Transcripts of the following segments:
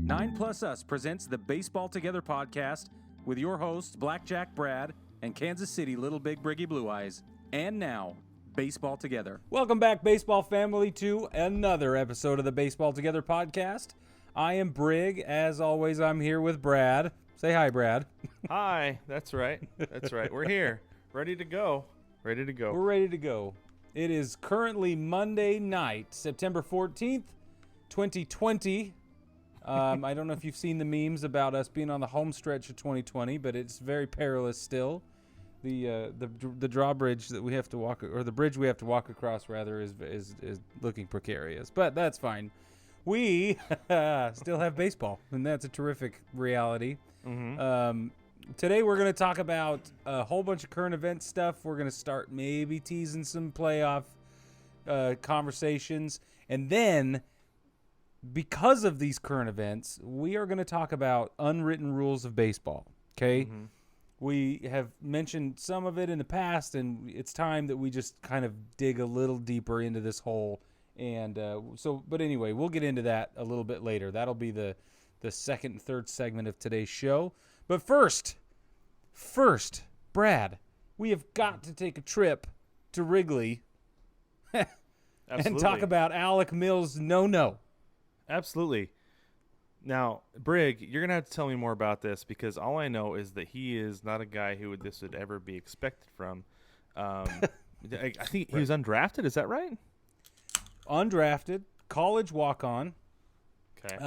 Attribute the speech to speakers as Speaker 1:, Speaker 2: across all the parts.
Speaker 1: 9 Plus Us presents the Baseball Together podcast with your hosts, Blackjack Brad and Kansas City Little Big Briggy Blue Eyes. And now, Baseball Together. Welcome back, baseball family, to another episode of the Baseball Together podcast. I am Brig. As always, I'm here with Brad. Say hi, Brad.
Speaker 2: Hi. That's right. That's right. We're here. Ready to go. Ready to go.
Speaker 1: We're ready to go. It is currently Monday night, September 14th, 2020. I don't know if you've seen the memes about us being on the home stretch of 2020, but it's very perilous still. The drawbridge that we have to walk, or the bridge we have to walk across, rather, is looking precarious. But that's fine. We still have baseball, and that's a terrific reality. Mm-hmm. Today we're going to talk about a whole bunch of current event stuff. We're going to start maybe teasing some playoff conversations, and then, because of these current events, we are going to talk about unwritten rules of baseball, okay? Mm-hmm. We have mentioned some of it in the past, and it's time that we just kind of dig a little deeper into this hole. And but anyway, we'll get into that a little bit later. That'll be the second and third segment of today's show. But first, Brad, we have got to take a trip to Wrigley and talk about Alec Mills' no-no.
Speaker 2: Absolutely. Now, Brig, you're going to have to tell me more about this, because all I know is that he is not a guy who this would ever be expected from. I think he was undrafted. Is that right?
Speaker 1: Undrafted, college walk-on.
Speaker 2: Okay.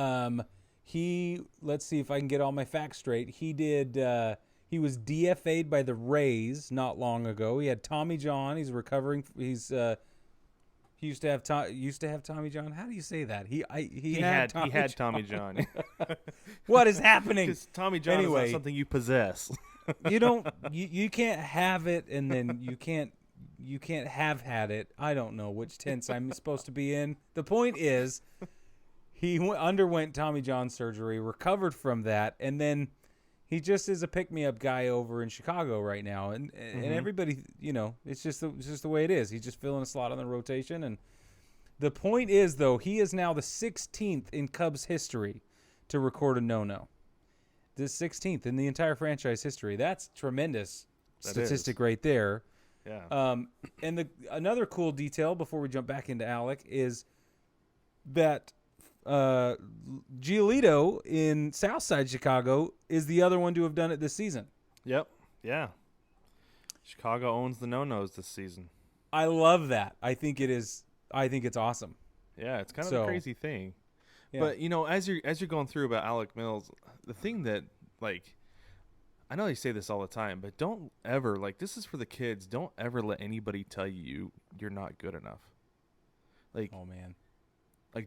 Speaker 1: Let's see if I can get all my facts straight. He was DFA'd by the Rays not long ago. He had Tommy John. He's recovering. He used to have Tommy John. How do you say that? He had Tommy John. What is happening?
Speaker 2: Because Tommy John is not something you possess.
Speaker 1: You can't have it, and then you can't have had it. I don't know which tense I'm supposed to be in. The point is, he underwent Tommy John surgery, recovered from that, and then he just is a pick-me-up guy over in Chicago right now. And everybody, it's just the way it is. He's just filling a slot on the rotation. And the point is, though, he is now the 16th in Cubs history to record a no-no. The 16th in the entire franchise history. That's tremendous statistic right there.
Speaker 2: Yeah.
Speaker 1: And another cool detail before we jump back into Alec is that Giolito in Southside Chicago is the other one to have done it this season.
Speaker 2: Yep. Yeah. Chicago owns the no-nos this season.
Speaker 1: I love that. I think it's awesome.
Speaker 2: Yeah, it's kind of a crazy thing. Yeah. But as you're going through about Alec Mills, the thing that, I know they say this all the time, but don't ever, this is for the kids, don't ever let anybody tell you you're not good enough.
Speaker 1: Oh man.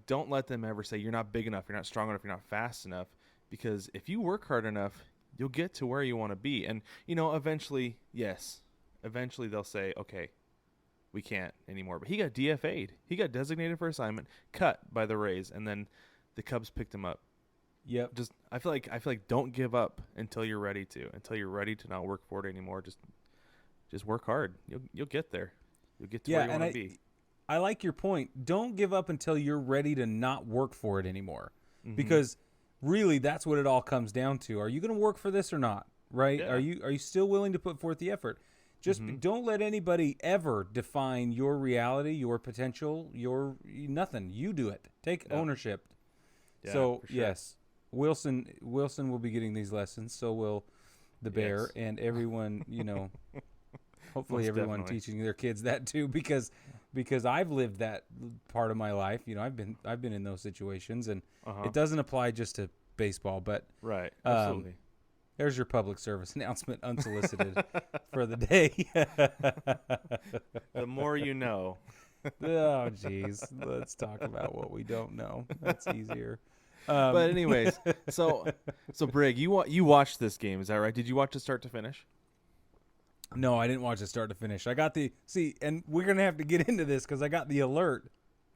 Speaker 2: Don't let them ever say you're not big enough, you're not strong enough, you're not fast enough, because if you work hard enough, you'll get to where you want to be. And, eventually they'll say, okay, we can't anymore. But he got DFA'd. He got designated for assignment, cut by the Rays, and then the Cubs picked him up.
Speaker 1: Yep.
Speaker 2: I feel like don't give up until you're ready to not work for it anymore. Just work hard. You'll get there. You'll get to where you want to be.
Speaker 1: I like your point. Don't give up until you're ready to not work for it anymore. Mm-hmm. Because really that's what it all comes down to. Are you going to work for this or not? Right? Yeah. Are you still willing to put forth the effort? Just don't let anybody ever define your reality, your potential, your nothing. You do it. Take ownership. Yeah, so, sure. Yes. Wilson will be getting these lessons, so will the Bear, and everyone, hopefully everyone teaching their kids that too, because I've lived that part of my life. I've been in those situations, and it doesn't apply just to baseball, but
Speaker 2: right, absolutely.
Speaker 1: There's your public service announcement, unsolicited, for the day.
Speaker 2: The more you know.
Speaker 1: Oh, geez. Let's talk about what we don't know. That's easier.
Speaker 2: But anyways, so Brig, you watched this game, is that right? Did you watch it start to finish?
Speaker 1: No, I didn't watch it start to finish. I got and we're gonna have to get into this because I got the alert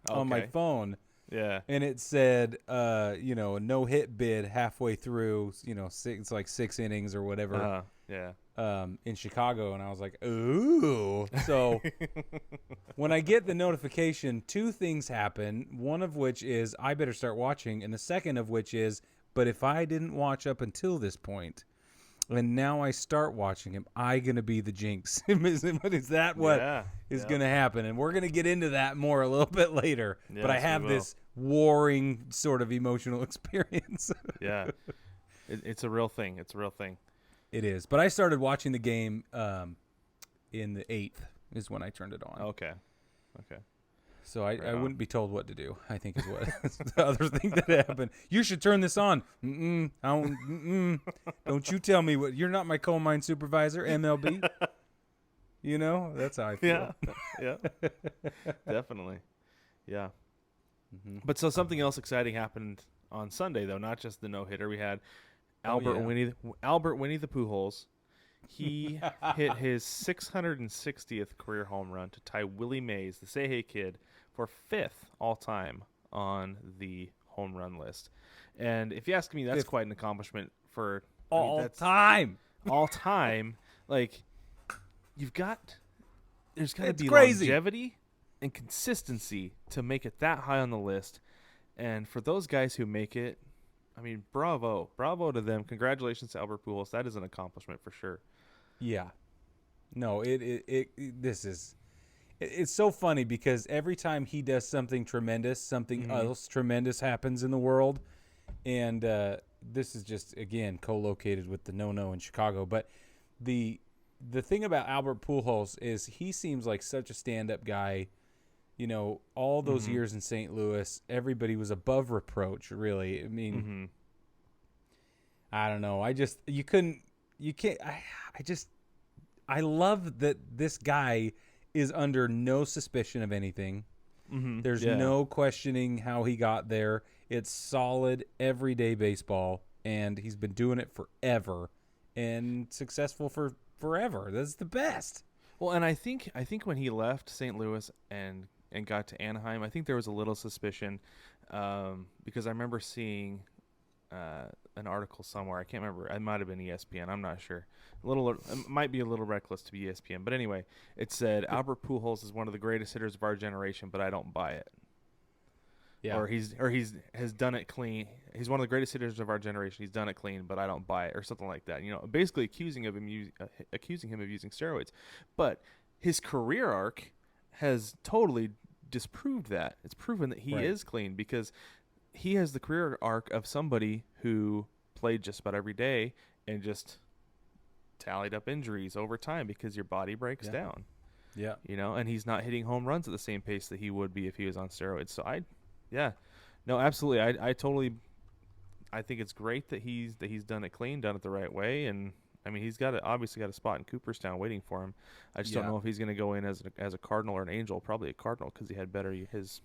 Speaker 1: on my phone.
Speaker 2: Yeah,
Speaker 1: and it said, a no hit bid halfway through. It's like 6 innings or whatever.
Speaker 2: Yeah.
Speaker 1: In Chicago, and I was like, ooh. So when I get the notification, 2 things happen. One of which is I better start watching, and the second of which is But if I didn't watch up until this point, and now I start watching him, I gonna be the jinx. Is that what is gonna happen? And we're gonna get into that more a little bit later.
Speaker 2: Yes,
Speaker 1: but I have this warring sort of emotional experience.
Speaker 2: Yeah, it's a real thing. It's a real thing.
Speaker 1: It is. But I started watching the game in the 8th is when I turned it on.
Speaker 2: Okay.
Speaker 1: So I wouldn't be told what to do, I think is what the other thing that happened. You should turn this on. Don't you tell me what. You're not my coal mine supervisor, MLB. That's how I feel.
Speaker 2: Yeah. Definitely. Yeah. Mm-hmm. But so something else exciting happened on Sunday, though, not just the no-hitter. We had Albert Winnie the Pujols. He hit his 660th career home run to tie Willie Mays, the Say Hey Kid, for 5th all-time on the home run list. And if you ask me, that's quite an accomplishment for
Speaker 1: time.
Speaker 2: All time. Like, there's got to be
Speaker 1: crazy.
Speaker 2: longevity and consistency to make it that high on the list. And for those guys who make it, I mean, bravo to them. Congratulations to Albert Pujols. That is an accomplishment for sure.
Speaker 1: Yeah. No, it's so funny because every time he does something tremendous, something else tremendous happens in the world. And this is just, again, co-located with the no-no in Chicago. But the thing about Albert Pujols is he seems like such a stand-up guy. All those years in St. Louis, everybody was above reproach, really. I mean, I don't know. I love that this guy is under no suspicion of anything. There's no questioning how he got there. It's solid, everyday baseball, and he's been doing it forever and successful for forever. That's the best.
Speaker 2: Well, and I think when he left St. Louis and got to Anaheim, I think there was a little suspicion because I remember seeing an article somewhere. I can't remember. It might have been ESPN. I'm not sure. It might be a little reckless to be ESPN. But anyway, it said Albert Pujols is one of the greatest hitters of our generation, but I don't buy it. Yeah. Or he's has done it clean. He's one of the greatest hitters of our generation. He's done it clean, but I don't buy it, or something like that. Basically accusing him of using steroids. But his career arc has totally disproved that. It's proven that he is clean because he has the career arc of somebody who played just about every day and just tallied up injuries over time because your body breaks down. Yeah. And he's not hitting home runs at the same pace that he would be if he was on steroids. So no, absolutely. I think it's great that he's done it clean, done it the right way. And I mean, he's obviously got a spot in Cooperstown waiting for him. I just don't know if he's going to go in as a Cardinal or an Angel. Probably a Cardinal because he had better his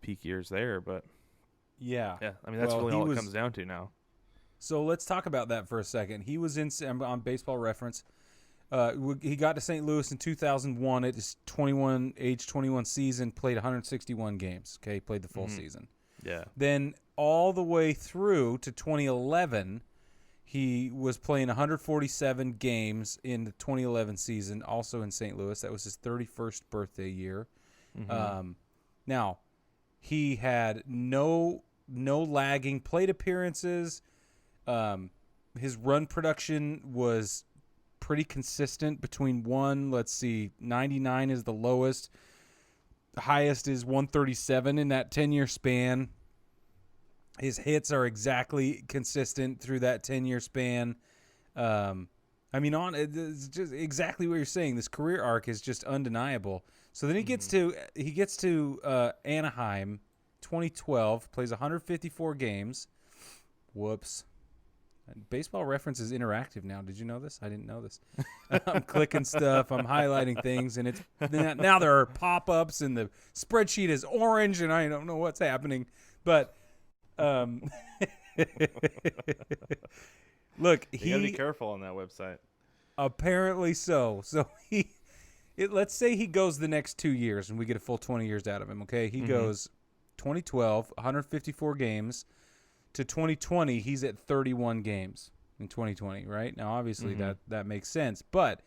Speaker 2: peak years there. But yeah. I mean, that's really all it comes down to now.
Speaker 1: So let's talk about that for a second. He was on Baseball Reference. He got to St. Louis in 2001 at his age 21 season, played 161 games. Okay, played the full season.
Speaker 2: Yeah.
Speaker 1: Then all the way through to 2011, he was playing 147 games in the 2011 season, also in St. Louis. That was his 31st birthday year. Now, he had no lagging plate appearances. His run production was pretty consistent between 99 is the lowest. The highest is 137 in that 10-year span. His hits are exactly consistent through that 10-year span. It's just exactly what you're saying. This career arc is just undeniable. So then he gets to Anaheim, 2012, plays 154 games. Whoops. Baseball Reference is interactive now. Did you know this? I didn't know this. I'm clicking stuff. I'm highlighting things, and it's now there are pop-ups, and the spreadsheet is orange, and I don't know what's happening. But look,
Speaker 2: you gotta be careful on that website.
Speaker 1: Apparently so. So let's say he goes the next 2 years, and we get a full 20 years out of him. Okay, he goes 2012, 154 games. To 2020, he's at 31 games in 2020, right? Now, obviously, that makes sense. But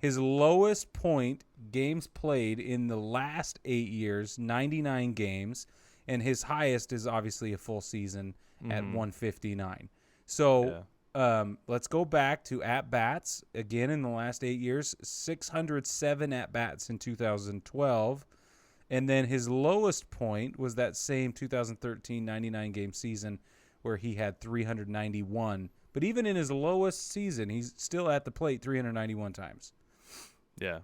Speaker 1: his lowest point, games played in the last 8 years, 99 games, and his highest is obviously a full season at 159. So let's go back to at-bats. Again, in the last 8 years, 607 at-bats in 2012. And then his lowest point was that same 2013 99-game season where he had 391. But even in his lowest season, he's still at the plate 391 times.
Speaker 2: Yeah.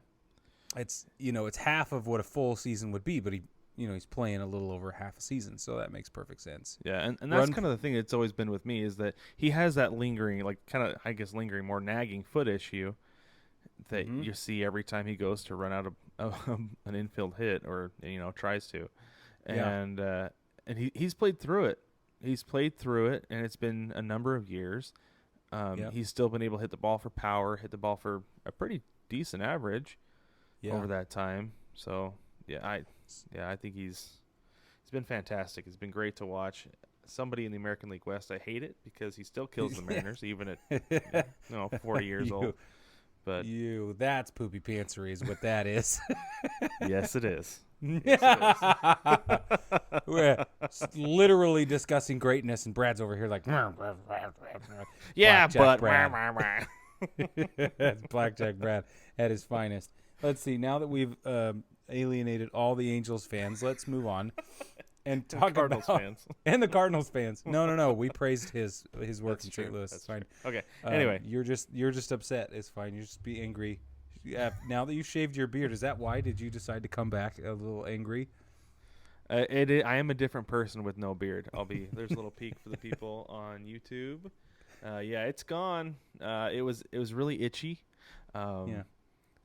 Speaker 1: It's half of what a full season would be, but he's playing a little over half a season, so that makes perfect sense.
Speaker 2: Yeah, and that's kind of the thing that's always been with me is that he has that lingering, more nagging foot issue that you see every time he goes to run out of an infield hit or tries to, and he's played through it. He's played through it, and it's been a number of years. He's still been able to hit the ball for power, hit the ball for a pretty decent average over that time. So I think he's been fantastic. It's been great to watch. Somebody in the American League West, I hate it because he still kills the Mariners even at 40 years old. But
Speaker 1: that's poopy pantsery is what that is.
Speaker 2: Yes, it is.
Speaker 1: We're literally discussing greatness, and Brad's over here like,
Speaker 2: yeah, but
Speaker 1: that's Blackjack Brad at his finest. Let's see. Now that we've alienated all the Angels fans, let's move on and talk
Speaker 2: Cardinals
Speaker 1: about
Speaker 2: fans
Speaker 1: and the Cardinals fans. No. We praised his work in St. Louis.
Speaker 2: That's
Speaker 1: it's fine.
Speaker 2: True. Okay. Anyway,
Speaker 1: you're just upset. It's fine. You just be angry. Now that you shaved your beard, is that why? Did you decide to come back a little angry?
Speaker 2: I am a different person with no beard. There's a little peek for the people on YouTube. It's gone. It was really itchy.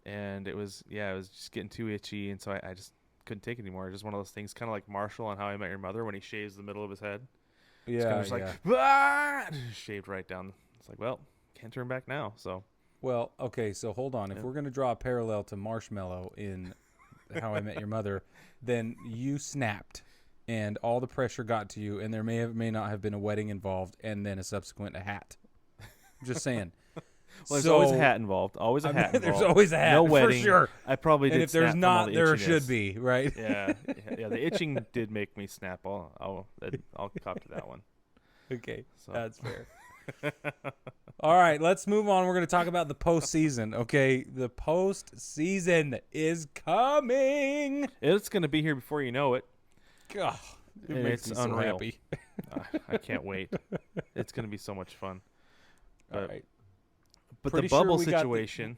Speaker 2: And it was just getting too itchy, and so I just couldn't take it anymore. It's just one of those things, kind of like Marshall on How I Met Your Mother when he shaves the middle of his head. It's kind of shaved right down. It's like, well, can't turn back now. So.
Speaker 1: Well, okay, so hold on. If we're going to draw a parallel to Marshmallow in How I Met Your Mother, then you snapped, and all the pressure got to you, and there may not have been a wedding involved, and then a subsequent hat. I'm just saying.
Speaker 2: Well, there's always a hat involved. Always a hat involved.
Speaker 1: There's always a hat,
Speaker 2: no wedding.
Speaker 1: for sure.
Speaker 2: I probably did.
Speaker 1: And if there's not, there should be, right?
Speaker 2: Yeah. The itching did make me snap. I'll cop to that one.
Speaker 1: Okay, that's fair. All right, let's move on. We're going to talk about the postseason. Okay, the postseason is coming.
Speaker 2: It's going to be here before you know it.
Speaker 1: God, it makes me so happy.
Speaker 2: I can't wait. It's going to be so much fun.
Speaker 1: All right.
Speaker 2: But the bubble situation,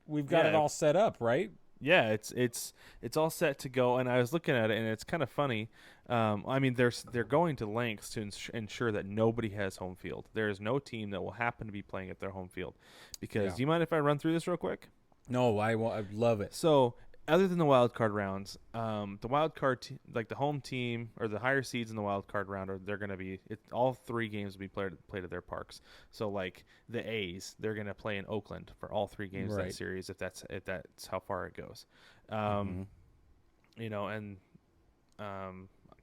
Speaker 1: we've got it all set up, right?
Speaker 2: Yeah, it's all set to go. And I was looking at it, and it's kind of funny. They're going to lengths to ensure that nobody has home field. There is no team that will happen to be playing at their home field. Because do you mind if I run through this real quick?
Speaker 1: No, I love it.
Speaker 2: So, other than the wild card rounds, the wild card like the home team or the higher seeds in the wild card round they're going to be all 3 games will be played at their parks. So like the A's, they're going to play in Oakland for all 3 games of that series if that's how far it goes.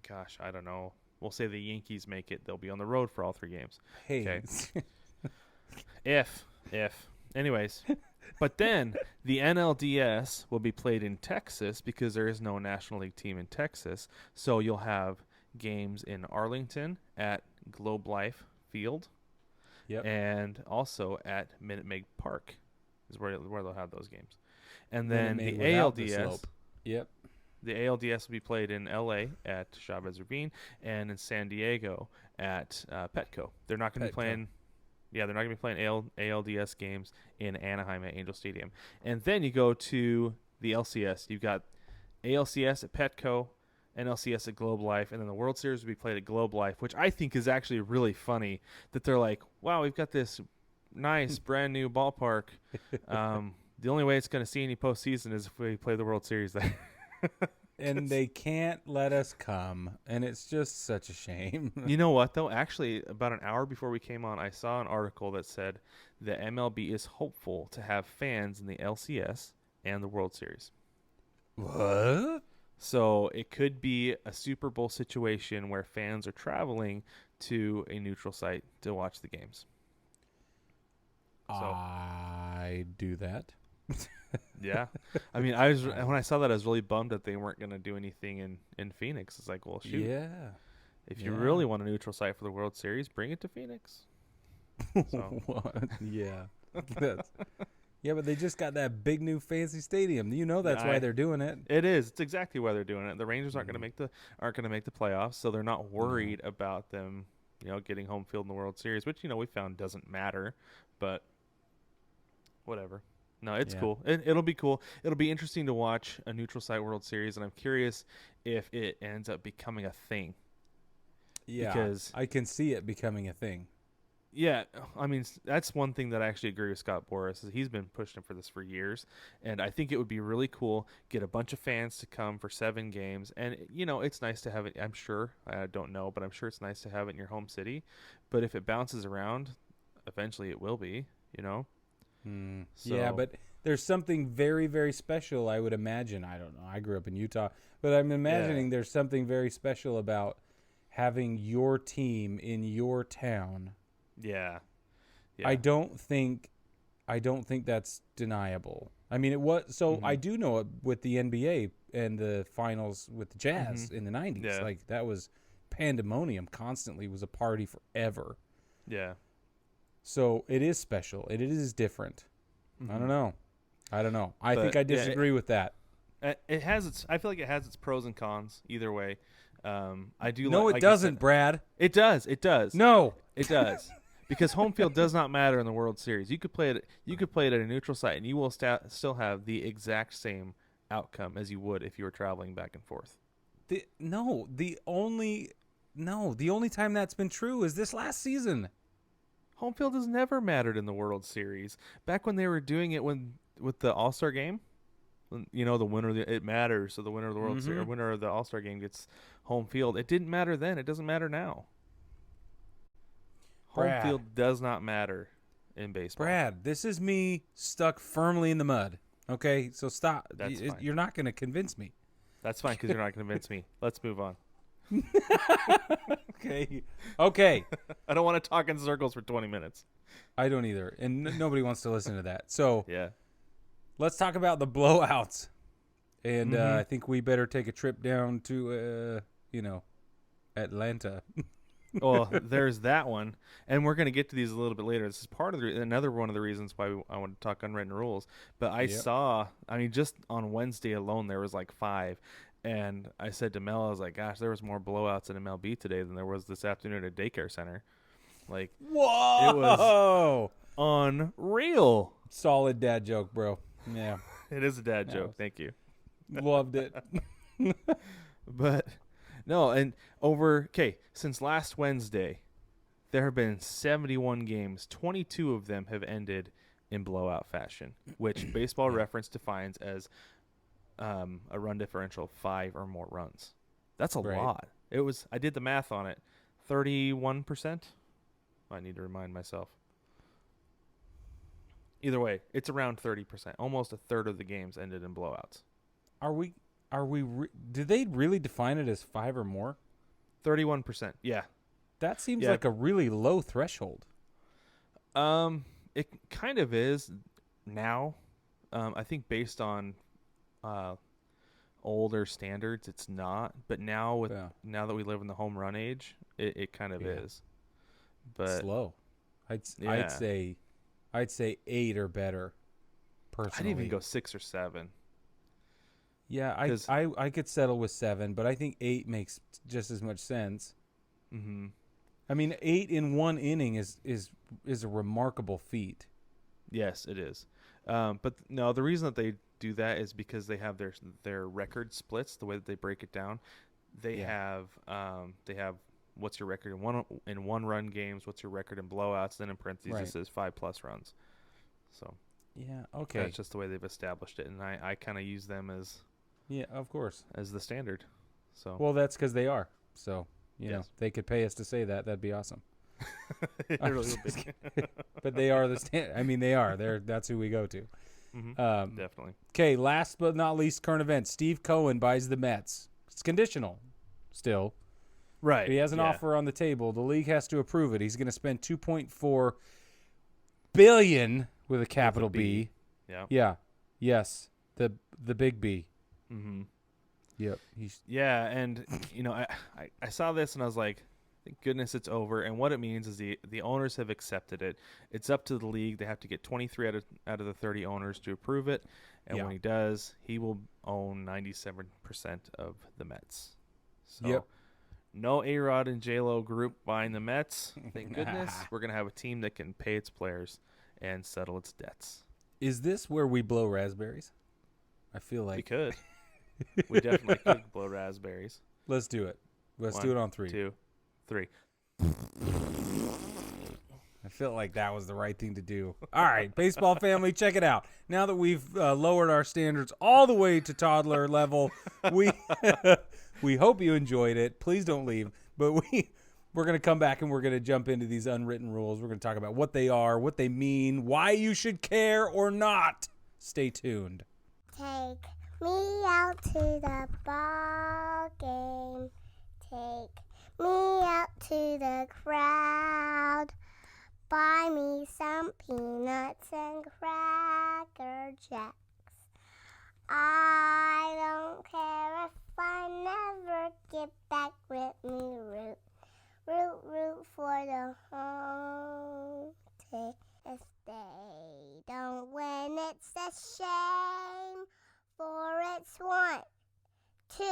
Speaker 2: Gosh, I don't know. We'll say the Yankees make it, they'll be on the road for all 3 games.
Speaker 1: Hey.
Speaker 2: Okay. if anyways. But then the NLDS will be played in Texas because there is no National League team in Texas. So you'll have games in Arlington at Globe Life Field, and also at Minute Maid Park is where they'll have those games. And then the ALDS, the ALDS will be played in LA at Chavez Ravine and in San Diego at Petco. They're not going to be playing. Yeah, they're not going to be playing ALDS games in Anaheim at Angel Stadium. And then you go to the LCS. You've got ALCS at Petco, NLCS at Globe Life, and then the World Series will be played at Globe Life, which I think is actually really funny that they're like, wow, we've got this nice brand new ballpark. The only way it's going to see any postseason is if we play the World Series there.
Speaker 1: And they can't let us come, and it's just such a shame.
Speaker 2: You know what, though? Actually, about an hour before we came on, I saw an article that said the MLB is hopeful to have fans in the LCS and the World Series.
Speaker 1: What?
Speaker 2: So it could be a Super Bowl situation where fans are traveling to a neutral site to watch the games.
Speaker 1: I do that.
Speaker 2: Yeah. I mean, when I saw that, I was really bummed that they weren't going to do anything in Phoenix. It's like, well, shoot.
Speaker 1: Yeah.
Speaker 2: If you really want a neutral site for the World Series, bring it to Phoenix. So.
Speaker 1: Yeah. Yeah, but they just got that big new fancy stadium. You know that's why they're doing it.
Speaker 2: It is. It's exactly why they're doing it. The Rangers aren't going to make the playoffs, so they're not worried about them, getting home field in the World Series, which we found doesn't matter, but whatever. No, it's cool. It'll be cool. It'll be interesting to watch a neutral site World Series, and I'm curious if it ends up becoming a thing.
Speaker 1: Yeah,
Speaker 2: because
Speaker 1: I can see it becoming a thing.
Speaker 2: Yeah, I mean, that's one thing that I actually agree with Scott Boras. Is he's been pushing for this for years, and I think it would be really cool, get a bunch of fans to come for 7 games, and, it's nice to have it, I'm sure, I don't know, but I'm sure it's nice to have it in your home city, but if it bounces around, eventually it will be, So,
Speaker 1: yeah, but there's something very, very special, I would imagine. I don't know. I grew up in Utah, but I'm imagining there's something very special about having your team in your town.
Speaker 2: Yeah.
Speaker 1: I don't think that's deniable. I mean, it was so. I do know it with the NBA and the finals with the Jazz in the 90s.
Speaker 2: Yeah.
Speaker 1: Like that was pandemonium. Constantly was a party forever.
Speaker 2: Yeah.
Speaker 1: So it is special. It is different. I don't know. I think I disagree with that.
Speaker 2: It has its. I feel like it has its pros and cons either way. I do.
Speaker 1: No, it doesn't, Brad.
Speaker 2: It does. It does.
Speaker 1: No,
Speaker 2: it does. Because home field does not matter in the World Series. You could play it. You could play it at a neutral site, and you will still have the exact same outcome as you would if you were traveling back and forth.
Speaker 1: The only time that's been true is this last season.
Speaker 2: Home field has never mattered in the World Series. Back when they were doing it with the All-Star game, the winner it matters. So the winner of the World Series, or winner of the All-Star game gets home field. It didn't matter then. It doesn't matter now. Home field does not matter in baseball.
Speaker 1: Brad, this is me stuck firmly in the mud. Okay, so stop.
Speaker 2: That's fine.
Speaker 1: You're not going to convince me.
Speaker 2: That's fine because you're not going to convince me. Let's move on.
Speaker 1: Okay.
Speaker 2: I don't want to talk in circles for 20 minutes.
Speaker 1: I don't either, and nobody wants to listen to that. So
Speaker 2: yeah,
Speaker 1: let's talk about the blowouts. And I think we better take a trip down to, Atlanta.
Speaker 2: Well, there's that one, and we're going to get to these a little bit later. This is part of another one of the reasons why I want to talk Unwritten Rules. But I saw, just on Wednesday alone, there was like 5, and I said to Mel, I was like, "Gosh, there was more blowouts in MLB today than there was this afternoon at a daycare center." Like,
Speaker 1: whoa,
Speaker 2: it was unreal.
Speaker 1: Solid dad joke, bro. Yeah,
Speaker 2: it is a dad joke. Thank you.
Speaker 1: Loved it.
Speaker 2: But. No, and since last Wednesday, there have been 71 games. 22 of them have ended in blowout fashion, which Baseball Reference defines as a run differential of 5 or more runs. That's a lot. I did the math on it. 31%. I need to remind myself. Either way, it's around 30%. Almost a third of the games ended in blowouts.
Speaker 1: Did they really define it as 5 or more?
Speaker 2: 31%. Yeah.
Speaker 1: That seems like a really low threshold.
Speaker 2: It kind of is now. I think based on older standards, it's not. But now now that we live in the home run age, it kind of is. But
Speaker 1: it's low. I'd say 8 or better. Personally,
Speaker 2: I'd even go 6 or 7.
Speaker 1: Yeah, I could settle with 7, but I think 8 makes just as much sense.
Speaker 2: Mm-hmm.
Speaker 1: I mean, 8 in one inning is a remarkable feat.
Speaker 2: Yes, it is. But no, the reason that they do that is because they have their record splits. The way that they break it down, they have what's your record in one run games, what's your record in blowouts, then in parentheses it says 5+ runs. So
Speaker 1: yeah, okay,
Speaker 2: that's just the way they've established it, and I kind of use them as.
Speaker 1: Yeah, of course.
Speaker 2: As the standard. So.
Speaker 1: Well, that's because they are. So, you know, they could pay us to say that. That'd be awesome.
Speaker 2: It really would be.
Speaker 1: But they are the standard. I mean, they are. That's who we go to.
Speaker 2: Mm-hmm. Definitely.
Speaker 1: Okay, last but not least, current event. Steve Cohen buys the Mets. It's conditional still.
Speaker 2: Right.
Speaker 1: But he has an offer on the table. The league has to approve it. He's going to spend $2.4 billion with a capital B.
Speaker 2: Yeah.
Speaker 1: Yeah. Yes. The big B.
Speaker 2: Mm-hmm.
Speaker 1: Yep.
Speaker 2: Yeah, and I saw this and I was like, thank goodness it's over. And what it means is the owners have accepted it. It's up to the league. They have to get 23 out of the 30 owners to approve it. And when he does, he will own 97% of the Mets. So no A-Rod and J-Lo group buying the Mets. Thank goodness. We're going to have a team that can pay its players and settle its debts.
Speaker 1: Is this where we blow raspberries? I feel like
Speaker 2: we could. We definitely could blow raspberries.
Speaker 1: Let's do it. Let's do it on 3.
Speaker 2: 2, 3.
Speaker 1: I feel like that was the right thing to do. All right, baseball family, check it out. Now that we've lowered our standards all the way to toddler level, we we hope you enjoyed it. Please don't leave. But we're going to come back and we're going to jump into these unwritten rules. We're going to talk about what they are, what they mean, why you should care or not. Stay tuned.
Speaker 3: Take me out to the ball game. Take me out to the crowd. Buy me some peanuts and Cracker Jacks. I don't care if I never get back with me. Root, root, root for the home team. If they don't win, it's a shame. For it's 1, 2,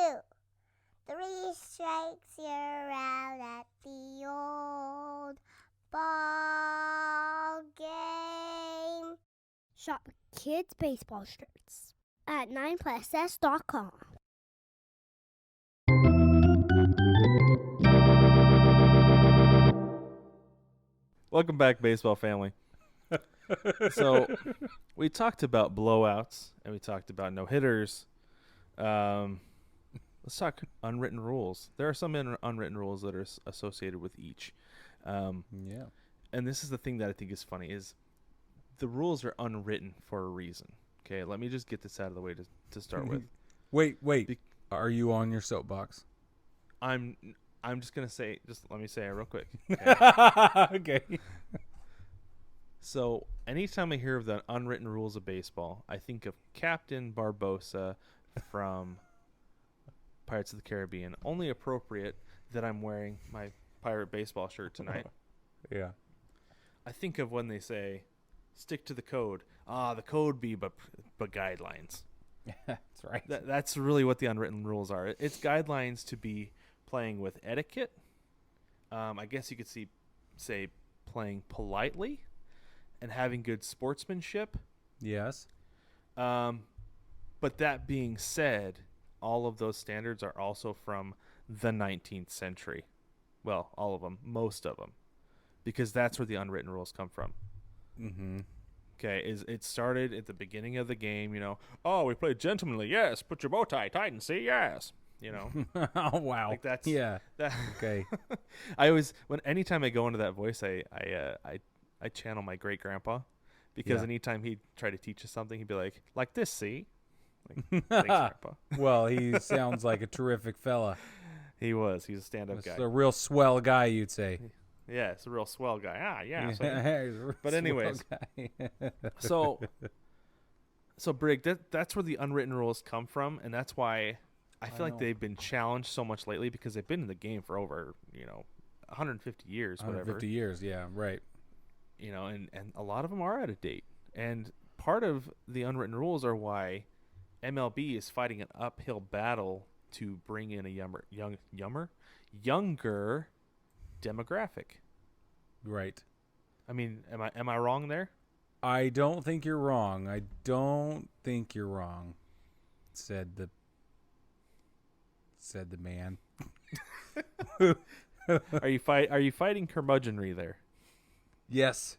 Speaker 3: 3 strikes, you're out at the old ball game.
Speaker 4: Shop kids' baseball shirts at 9plusS.com.
Speaker 2: Welcome back, baseball family. So we talked about blowouts and we talked about no-hitters. Let's talk unwritten rules. There are some unwritten rules that are associated with each. And this is the thing that I think is funny is the rules are unwritten for a reason. Okay, let me just get this out of the way to start with.
Speaker 1: Wait. Are you on your soapbox?
Speaker 2: I'm just going to say, just let me say it real quick.
Speaker 1: Okay.
Speaker 2: So anytime I hear of the unwritten rules of baseball, I think of Captain Barbosa from Pirates of the Caribbean. Only appropriate that I'm wearing my pirate baseball shirt tonight.
Speaker 1: Yeah.
Speaker 2: I think of when they say, stick to the code. The code be but guidelines.
Speaker 1: That's right.
Speaker 2: That's really what the unwritten rules are. It's guidelines to be playing with etiquette. I guess you could say playing politely and having good sportsmanship.
Speaker 1: Yes.
Speaker 2: But that being said, all of those standards are also from the 19th century. Well, all of them, most of them, because that's where the unwritten rules come from.
Speaker 1: Mm-hmm.
Speaker 2: Okay, it started at the beginning of the game, we play gentlemanly, yes, put your bow tie tight and say yes,
Speaker 1: Oh, wow.
Speaker 2: Like that's,
Speaker 1: yeah.
Speaker 2: That,
Speaker 1: okay.
Speaker 2: Anytime I go into that voice, I channel my great grandpa, because anytime he'd try to teach us something, he'd be like this, see? Like, thanks, Grandpa.
Speaker 1: Well, he sounds like a terrific fella.
Speaker 2: He's a stand-up guy.
Speaker 1: A real swell guy, you'd say.
Speaker 2: Yeah, it's a real swell guy. But anyways, so Brig, that's where the unwritten rules come from, and that's why I feel like they've been challenged so much lately, because they've been in the game for over 150 years, whatever.
Speaker 1: 150 years, yeah, right.
Speaker 2: And a lot of them are out of date, and part of the unwritten rules are why MLB is fighting an uphill battle to bring in a younger demographic.
Speaker 1: Right.
Speaker 2: I mean, am I wrong there?
Speaker 1: I don't think you're wrong. Said the man.
Speaker 2: Are you fighting curmudgeonry there?
Speaker 1: Yes.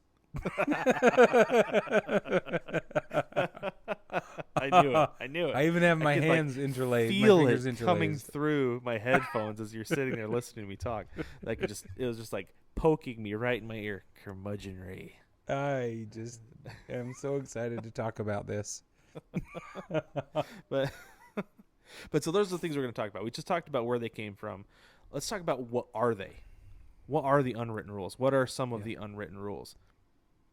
Speaker 2: I knew it.
Speaker 1: I even have my hands interlaced.
Speaker 2: Feel
Speaker 1: my fingers
Speaker 2: it
Speaker 1: interlaced.
Speaker 2: coming through my headphones as you're sitting there listening to me talk. It was just like poking me right in my ear. Curmudgeonry.
Speaker 1: I just am so excited to talk about this.
Speaker 2: But so those are the things we're going to talk about. We just talked about where they came from. Let's talk about what are they? What are the unwritten rules? What are some of the unwritten rules?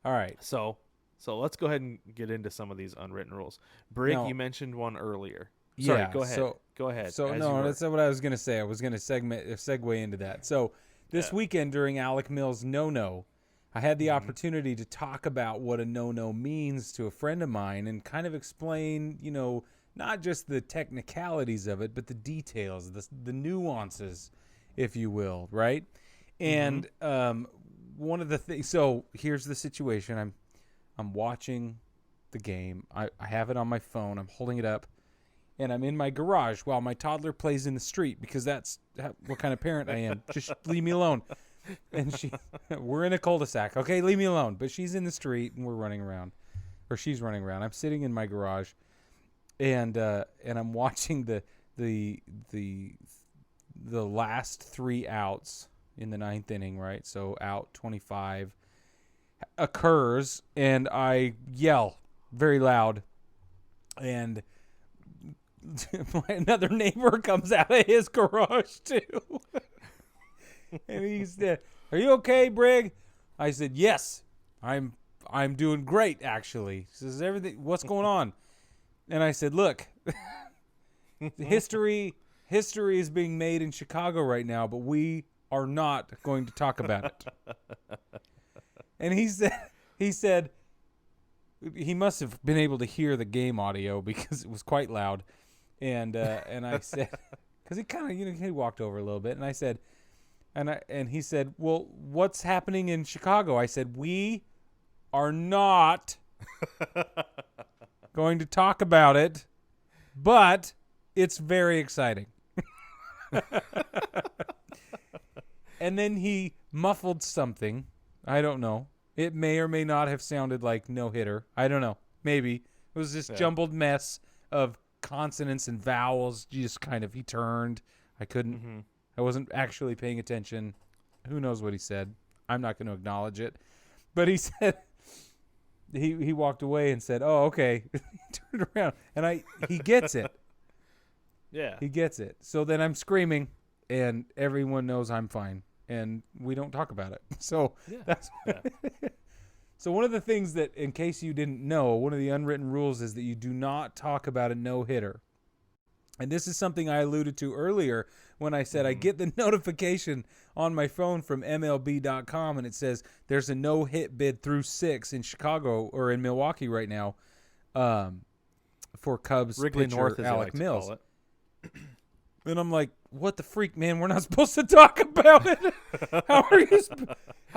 Speaker 1: All right.
Speaker 2: So let's go ahead and get into some of these unwritten rules. Brig, you mentioned one earlier. Sorry, go ahead.
Speaker 1: So
Speaker 2: Go ahead.
Speaker 1: So that's not what I was going to say. I was going to segue into that. So this weekend during Alec Mills' no-no, I had the opportunity to talk about what a no-no means to a friend of mine and kind of explain, not just the technicalities of it, but the details, the nuances, if you will, right? And one of the things. So here's the situation. I'm watching the game. I have it on my phone. I'm holding it up. And I'm in my garage while my toddler plays in the street because that's what kind of parent I am. Just leave me alone. And we're in a cul-de-sac. Okay, leave me alone. But she's in the street and we're running around, or she's running around. I'm sitting in my garage, and I'm watching the last 3 outs in the 9th inning. Right, so out 25 occurs, and I yell very loud, and another neighbor comes out of his garage too. And he said, "Are you okay, Brig?" I said, "Yes, I'm doing great, actually." He says, "Everything, what's going on?" And I said, "Look, history is being made in Chicago right now, but we are not going to talk about it." And he said he must have been able to hear the game audio because it was quite loud. And I said, because he kind of, he walked over a little bit, and I said, and he said, "Well, what's happening in Chicago?" I said, "We are not going to talk about it, but it's very exciting." And then he muffled something. I don't know. It may or may not have sounded like no-hitter. I don't know. Maybe. It was this jumbled mess of consonants and vowels. He turned. I wasn't actually paying attention. Who knows what he said? I'm not going to acknowledge it. But he said, he walked away and said, "Oh, okay." He turned around, and he gets it.
Speaker 2: Yeah.
Speaker 1: He gets it. So then I'm screaming, and everyone knows I'm fine, and we don't talk about it. So that's So one of the things that, in case you didn't know, one of the unwritten rules is that you do not talk about a no-hitter. And this is something I alluded to earlier when I said I get the notification on my phone from MLB.com, and it says there's a no-hit bid through 6 in Chicago or in Milwaukee right now for Cubs
Speaker 2: Wrigley
Speaker 1: pitcher
Speaker 2: North, as they
Speaker 1: Alec
Speaker 2: like to
Speaker 1: Mills.
Speaker 2: call it.
Speaker 1: And I'm like, what the freak, man? We're not supposed to talk about it. How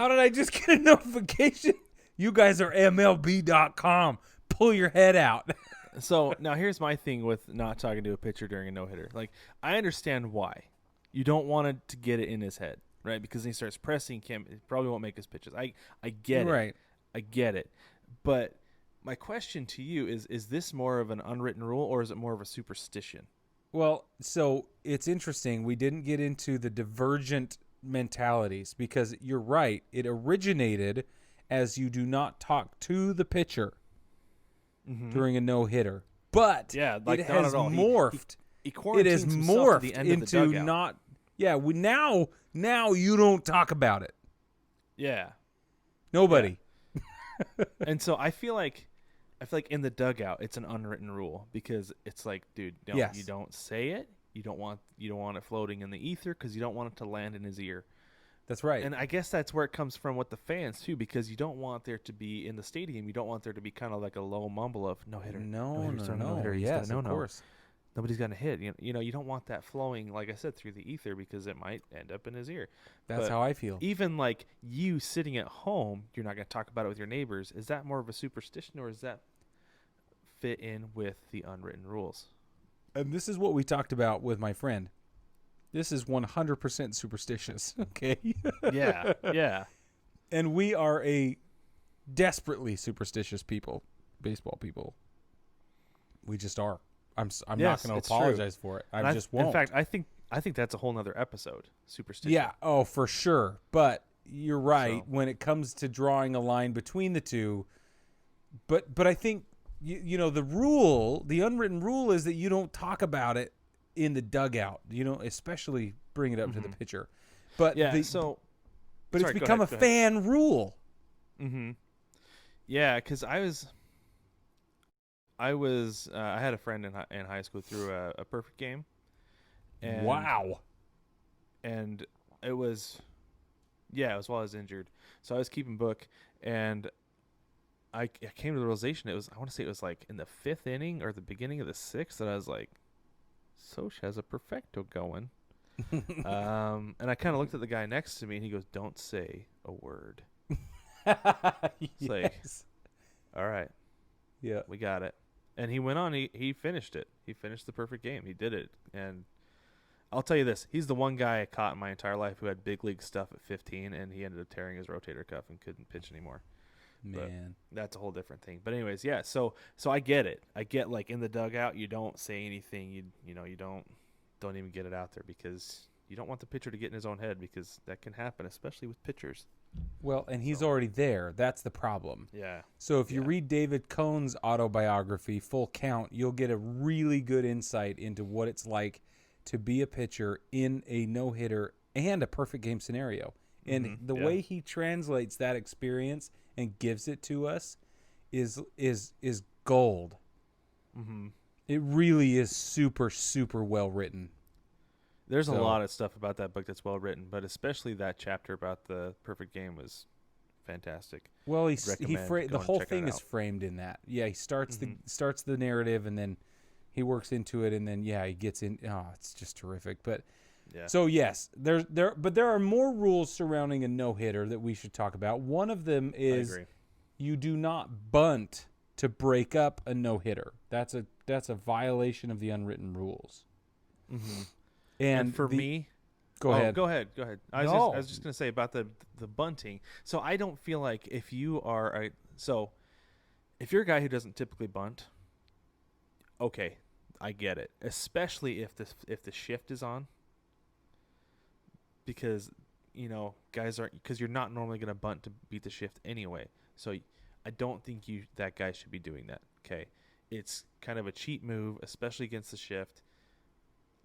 Speaker 1: did I just get a notification? You guys are MLB.com. Pull your head out.
Speaker 2: So now here's my thing with not talking to a pitcher during a no-hitter. Like, I understand why. You don't want to get it in his head, right? Because he starts pressing, he probably won't make his pitches. I get it.
Speaker 1: Right.
Speaker 2: I get it. But my question to you is this more of an unwritten rule, or is it more of a superstition?
Speaker 1: Well, so it's interesting. We didn't get into the divergent mentalities because you're right. It originated as you do not talk to the pitcher during a no-hitter. But it has morphed.
Speaker 2: It has morphed
Speaker 1: into not. Yeah, now you don't talk about it.
Speaker 2: Yeah.
Speaker 1: Nobody.
Speaker 2: Yeah. And so I feel like in the dugout it's an unwritten rule because it's like, dude, you don't say it. You don't want it floating in the ether because you don't want it to land in his ear.
Speaker 1: That's right.
Speaker 2: And I guess that's where it comes from with the fans too, because you don't want there to be in the stadium. You don't want there to be kind of like a low mumble of no hitter.
Speaker 1: No.
Speaker 2: Yes,
Speaker 1: of course.
Speaker 2: Nobody's gonna hit. You don't want that flowing, like I said, through the ether because it might end up in his ear.
Speaker 1: That's how I feel.
Speaker 2: Even like you sitting at home, you're not gonna talk about it with your neighbors. Is that more of a superstition, or is that fit in with the unwritten rules?
Speaker 1: And this is what we talked about with my friend. This is 100% superstitious, okay?
Speaker 2: Yeah.
Speaker 1: And we are a desperately superstitious people, baseball people. We just are. I'm not going to apologize for it. I just won't.
Speaker 2: In fact, I think that's a whole nother episode, superstition.
Speaker 1: Yeah, for sure. But you're right when it comes to drawing a line between the two. But I think the unwritten rule is that you don't talk about it in the dugout, especially bring it up to the pitcher. But it's become a fan rule.
Speaker 2: Mm-hmm. Yeah, because I had a friend in high school threw a perfect game, And,
Speaker 1: wow.
Speaker 2: And it was while I was injured. So I was keeping book, and I came to the realization I want to say it was like in the 5th inning or the beginning of the 6th that I was like, Soch has a perfecto going. And I kind of looked at the guy next to me, and he goes, "Don't say a word." It's like, all right,
Speaker 1: yeah,
Speaker 2: we got it. And he went on. He finished it. He finished the perfect game. He did it. And I'll tell you this: he's the one guy I caught in my entire life who had big league stuff at 15, and he ended up tearing his rotator cuff and couldn't pitch anymore.
Speaker 1: Man,
Speaker 2: but that's a whole different thing. But anyways, yeah. So I get it. I get, like, in the dugout, you don't say anything. You don't even get it out there because you don't want the pitcher to get in his own head, because that can happen, especially with pitchers.
Speaker 1: Well, and he's already there. That's the problem.
Speaker 2: Yeah.
Speaker 1: So if you read David Cohn's autobiography, Full Count, you'll get a really good insight into what it's like to be a pitcher in a no-hitter and a perfect game scenario. And the way he translates that experience and gives it to us is gold. Mm-hmm. It really is super, super well written.
Speaker 2: There's a lot of stuff about that book that's well written, but especially that chapter about the perfect game was fantastic.
Speaker 1: Well, the whole thing is framed in that. Yeah, he starts the narrative, and then he works into it, and then he gets in. Oh, it's just terrific. But so yes, there are more rules surrounding a no-hitter that we should talk about. One of them is you do not bunt to break up a no-hitter. That's a violation of the unwritten rules. Mm-hmm. And
Speaker 2: for me,
Speaker 1: go ahead.
Speaker 2: I was just going to say about the bunting. So I don't feel like if you're a guy who doesn't typically bunt, okay, I get it. Especially if the shift is on, because because you're not normally going to bunt to beat the shift anyway. So I don't think that guy should be doing that. Okay, it's kind of a cheap move, especially against the shift.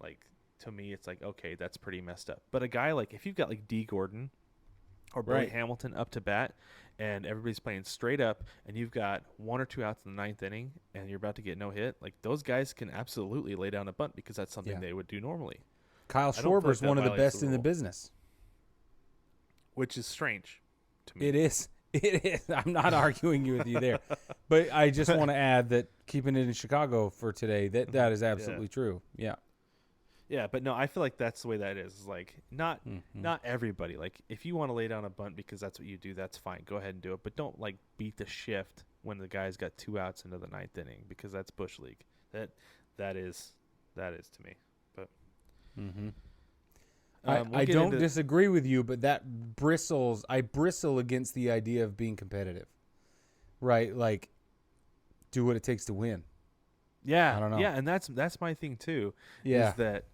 Speaker 2: Like, to me, it's like, okay, that's pretty messed up. But a guy like, if you've got like D. Gordon or Billy Hamilton up to bat, and everybody's playing straight up, and you've got 1 or 2 outs in the 9th inning, and you're about to get no hit, like, those guys can absolutely lay down a bunt because that's something they would do normally.
Speaker 1: Kyle Schwarber's one of the best in the business,
Speaker 2: which is strange to me.
Speaker 1: It is. I'm not arguing with you there, but I just want to add that, keeping it in Chicago for today, that is absolutely true. Yeah.
Speaker 2: Yeah, but no, I feel like that's the way that is. It's like, not everybody. Like, if you want to lay down a bunt because that's what you do, that's fine. Go ahead and do it. But don't, like, beat the shift when the guy's got 2 outs into the 9th inning, because that's Bush League. That is to me. But
Speaker 1: I don't disagree with you, but I bristle against the idea of being competitive. Right? Like, do what it takes to win.
Speaker 2: Yeah.
Speaker 1: I don't know.
Speaker 2: Yeah, and that's my thing too.
Speaker 1: Yeah.
Speaker 2: Is that,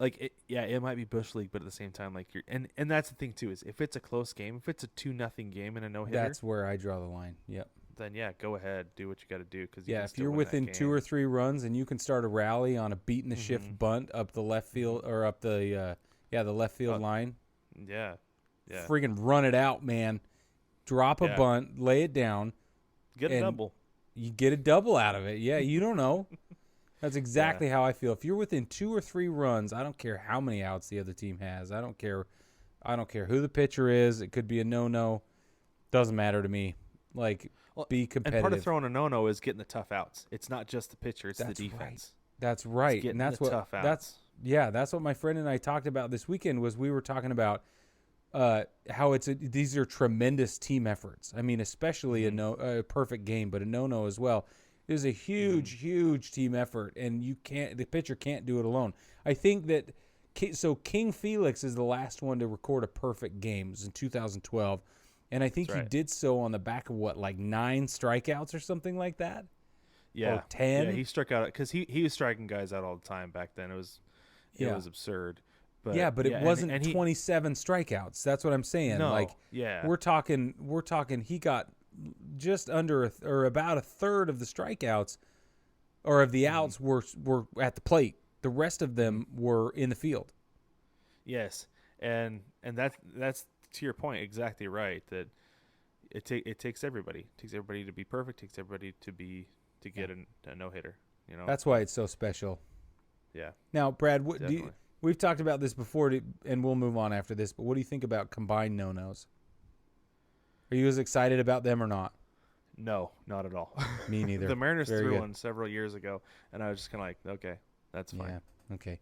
Speaker 2: like, it might be Bush League, but at the same time, like, and that's the thing too, is if it's a close game, if it's a 2-0 game and a no-hitter,
Speaker 1: that's where I draw the line. Yep.
Speaker 2: Then go ahead, do what you got to do, because
Speaker 1: if you're within 2 or 3 runs and you can start a rally on a beating the shift bunt up the left field, or up the left field line.
Speaker 2: Yeah.
Speaker 1: Friggin' run it out, man. Drop a bunt, lay it down,
Speaker 2: get a double.
Speaker 1: You get a double out of it. Yeah, you don't know. That's exactly how I feel. If you're within 2 or 3 runs, I don't care how many outs the other team has. I don't care who the pitcher is. It could be a no-no. Doesn't matter to me. Like, be competitive.
Speaker 2: And part of throwing a no-no is getting the tough outs. It's not just the pitcher; it's the defense.
Speaker 1: Right. That's right.
Speaker 2: And that's tough outs.
Speaker 1: That's what my friend and I talked about this weekend. Was we were talking about how these are tremendous team efforts. I mean, especially a perfect game, but a no-no as well. It is a huge, huge team effort, and the pitcher can't do it alone. I think that King Felix is the last one to record a perfect game. It was in 2012, and I think he did so on the back of 9 strikeouts or something like that.
Speaker 2: Yeah,
Speaker 1: or 10.
Speaker 2: Yeah, he struck out because he was striking guys out all the time back then. It was absurd. But,
Speaker 1: it wasn't 27 strikeouts. That's what I'm saying.
Speaker 2: No,
Speaker 1: we're talking. He got just under or about a third of the strikeouts, or of the outs were at the plate. The rest of them were in the field.
Speaker 2: Yes, and that's to your point exactly right. That it takes everybody. It takes everybody to be perfect. It takes everybody to get a no hitter.
Speaker 1: That's why it's so special.
Speaker 2: Yeah.
Speaker 1: Now, Brad, we've talked about this before, and we'll move on after this. But what do you think about combined no-nos? Are you as excited about them or not?
Speaker 2: No, not at all.
Speaker 1: Me neither.
Speaker 2: The Mariners
Speaker 1: Very
Speaker 2: threw
Speaker 1: good.
Speaker 2: one several years ago, and I was just kind of like, okay, that's fine.
Speaker 1: Yeah. Okay.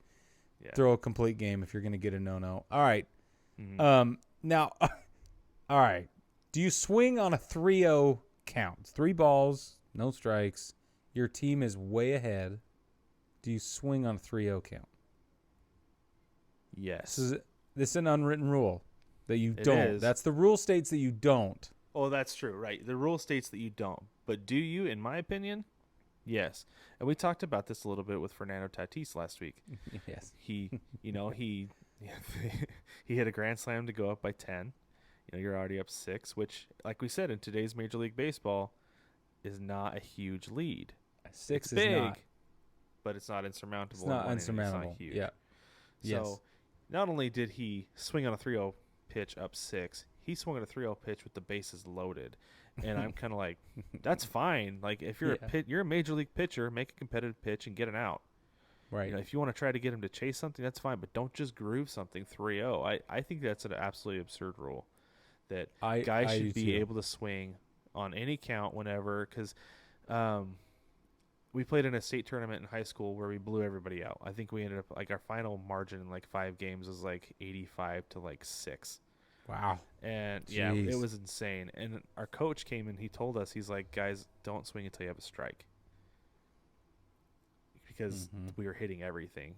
Speaker 2: Yeah.
Speaker 1: Throw a complete game if you're going to get a no-no. All right.
Speaker 2: Mhm.
Speaker 1: Now, all right. Do you swing on a 3-0 count? 3 balls, no strikes. Your team is way ahead. Do you swing on a 3-0 count?
Speaker 2: Yes.
Speaker 1: This is an unwritten rule that you
Speaker 2: It
Speaker 1: don't.
Speaker 2: is.
Speaker 1: That's the rule states that you don't.
Speaker 2: Oh, that's true, right? The rule states that you don't, but do you? In my opinion, yes. And we talked about this a little bit with Fernando Tatis last week.
Speaker 1: Yes.
Speaker 2: He hit a grand slam to go up by 10. You're already up 6, which, like we said, in today's Major League Baseball, is not a huge lead.
Speaker 1: 6
Speaker 2: It's
Speaker 1: is
Speaker 2: big,
Speaker 1: not.
Speaker 2: but it's not insurmountable.
Speaker 1: It's not
Speaker 2: in one inning.
Speaker 1: insurmountable.
Speaker 2: It's not huge.
Speaker 1: Yeah.
Speaker 2: So
Speaker 1: Yes.
Speaker 2: not only did he swing on a 3-0 pitch up 6, he swung on a 3-0 pitch with the bases loaded. And I'm kind of like, that's fine. Like, if you're you're a major league pitcher, make a competitive pitch and get an out.
Speaker 1: Right.
Speaker 2: If you want to try to get him to chase something, that's fine, but don't just groove something 3-0. I think that's an absolutely absurd rule that guys
Speaker 1: I
Speaker 2: should
Speaker 1: do
Speaker 2: be
Speaker 1: too.
Speaker 2: able to swing on any count whenever, because we played in a state tournament in high school where we blew everybody out. I think we ended up, like, our final margin in like 5 games was like 85 to like 6.
Speaker 1: Wow.
Speaker 2: And yeah, it
Speaker 1: Jeez.
Speaker 2: was insane. And our coach came and he told us, he's like, guys, don't swing until you have a strike, because we were hitting everything,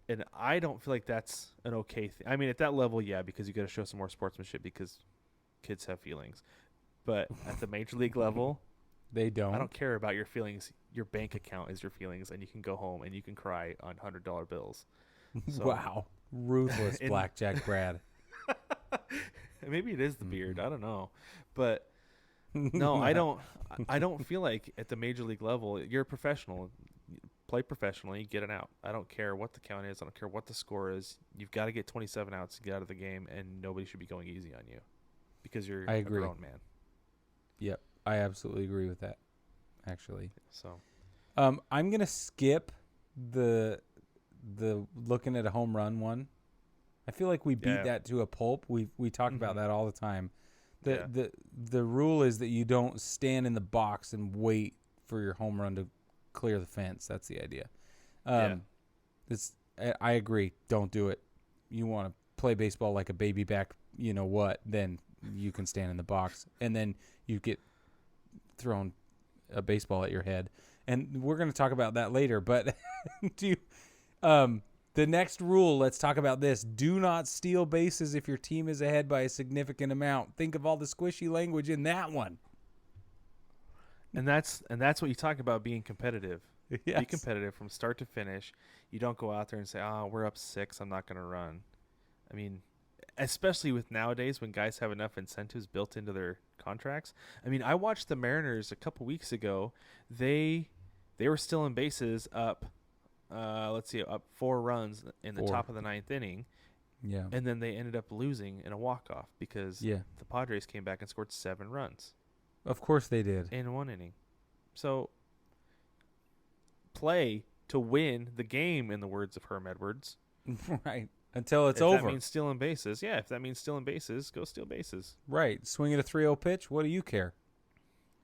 Speaker 2: and I don't feel like that's an okay thing. I mean, at that level, yeah, because you got to show some more sportsmanship because kids have feelings. But at the major league level,
Speaker 1: They don't.
Speaker 2: I don't care about your feelings. Your bank account is your feelings, and you can go home and you can cry on $100 bills. So,
Speaker 1: Wow. Ruthless
Speaker 2: And-
Speaker 1: Blackjack Brad.
Speaker 2: Maybe it is the beard. I don't know, but no, I don't feel like at the major league level, you're a professional. Play professionally, get an out. I don't care what the count is. I don't care what the score is. You've got to get 27 outs to get out of the game, and nobody should be going easy on you because you're
Speaker 1: I
Speaker 2: a
Speaker 1: agree.
Speaker 2: grown man.
Speaker 1: Yep. I absolutely agree with that, actually.
Speaker 2: So
Speaker 1: I'm going to skip the looking at a home run one. I feel like we beat that to a pulp. We talk about that all the time. The rule is that you don't stand in the box and wait for your home run to clear the fence. That's the idea. I agree. Don't do it. You want to play baseball like a baby back, then you can stand in the box, and then you get thrown a baseball at your head. And we're going to talk about that later, but the next rule, let's talk about this. Do not steal bases if your team is ahead by a significant amount. Think of all the squishy language in that one.
Speaker 2: And that's what you talk about being competitive.
Speaker 1: Yes.
Speaker 2: Be competitive from start to finish. You don't go out there and say, we're up 6, I'm not going to run. I mean, especially with nowadays when guys have enough incentives built into their contracts. I mean, I watched the Mariners a couple weeks ago. They were stealing bases up, up 4 runs in the top of the 9th inning.
Speaker 1: Yeah.
Speaker 2: And then they ended up losing in a walk-off because the Padres came back and scored 7 runs.
Speaker 1: Of course they did.
Speaker 2: In 1 inning. So play to win the game, in the words of Herm Edwards.
Speaker 1: Right. Until it's
Speaker 2: if
Speaker 1: over.
Speaker 2: If that means stealing bases, if that means stealing bases, go steal bases.
Speaker 1: Right. Swing at a 3-0 pitch. What do you care?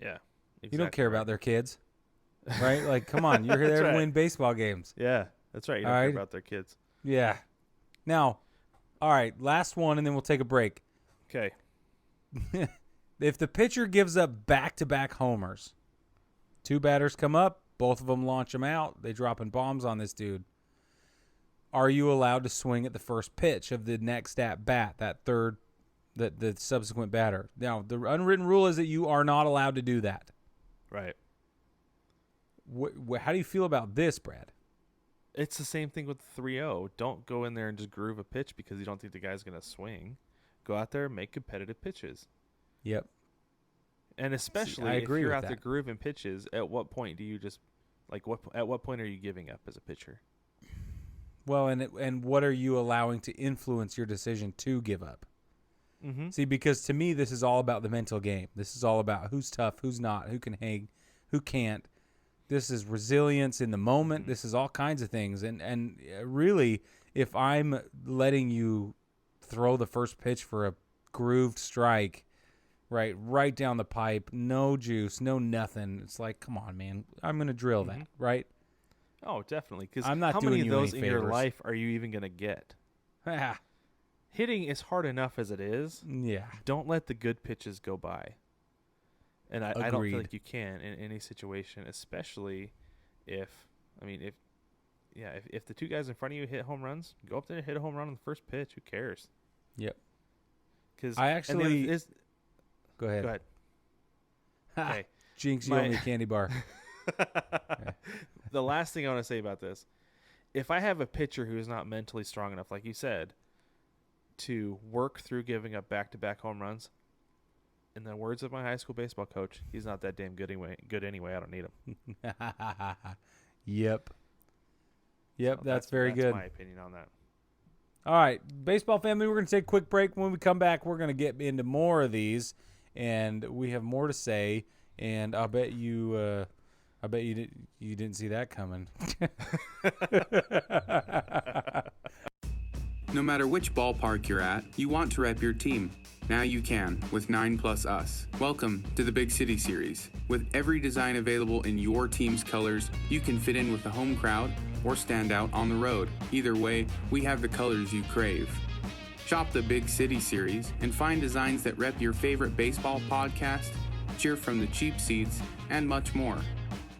Speaker 2: Yeah. Exactly.
Speaker 1: You don't care about their kids. Right? Like, come on. You're there to win baseball games.
Speaker 2: Yeah. That's right. You don't care about their kids.
Speaker 1: Yeah. Now, all right. Last one, and then we'll take a break.
Speaker 2: Okay.
Speaker 1: If the pitcher gives up back-to-back homers, 2 batters come up, both of them launch him out. They dropping bombs on this dude. Are you allowed to swing at the first pitch of the next at-bat, the subsequent batter? Now, the unwritten rule is that you are not allowed to do that.
Speaker 2: Right.
Speaker 1: How do you feel about this, Brad?
Speaker 2: It's the same thing with 3-0. Don't go in there and just groove a pitch because you don't think the guy's going to swing. Go out there and make competitive pitches.
Speaker 1: Yep.
Speaker 2: And especially
Speaker 1: I
Speaker 2: if
Speaker 1: agree
Speaker 2: you're
Speaker 1: with
Speaker 2: out there
Speaker 1: that.
Speaker 2: grooving pitches, at what point do you just at what point are you giving up as a pitcher?
Speaker 1: Well, and what are you allowing to influence your decision to give up?
Speaker 2: Mm-hmm.
Speaker 1: See, because to me, this is all about the mental game. This is all about who's tough, who's not, who can hang, who can't. This is resilience in the moment. This is all kinds of things. And really, if I'm letting you throw the first pitch for a grooved strike, right down the pipe, no juice, no nothing, it's like, come on, man, I'm going to drill that, right?
Speaker 2: Oh, definitely. Because
Speaker 1: I'm not
Speaker 2: how
Speaker 1: doing
Speaker 2: many of
Speaker 1: you
Speaker 2: those
Speaker 1: any
Speaker 2: in your
Speaker 1: favors.
Speaker 2: life are you even going to get? Hitting is hard enough as it is.
Speaker 1: Yeah.
Speaker 2: Don't let the good pitches go by. And I don't
Speaker 1: Agreed.
Speaker 2: feel like you can in any situation, especially if the two guys in front of you hit home runs, go up there and hit a home run on the first pitch. Who cares?
Speaker 1: Yep.
Speaker 2: Because
Speaker 1: I actually go ahead.
Speaker 2: Go ahead. Okay.
Speaker 1: Jinx, you owe me a candy bar.
Speaker 2: The last thing I want to say about this, if I have a pitcher who is not mentally strong enough, like you said, to work through giving up back-to-back home runs, in the words of my high school baseball coach, he's not that damn good anyway. I don't need him.
Speaker 1: Yep.
Speaker 2: So
Speaker 1: that's very good.
Speaker 2: That's my opinion on that.
Speaker 1: All right, baseball family, we're going to take a quick break. When we come back, we're going to get into more of these, and we have more to say. And I bet you didn't see that coming.
Speaker 5: No matter which ballpark you're at, you want to rep your team. Now you can with 9+ Us. Welcome to the Big City Series. With every design available in your team's colors, you can fit in with the home crowd or stand out on the road. Either way, we have the colors you crave. Shop the Big City Series and find designs that rep your favorite baseball podcast, cheer from the cheap seats, and much more.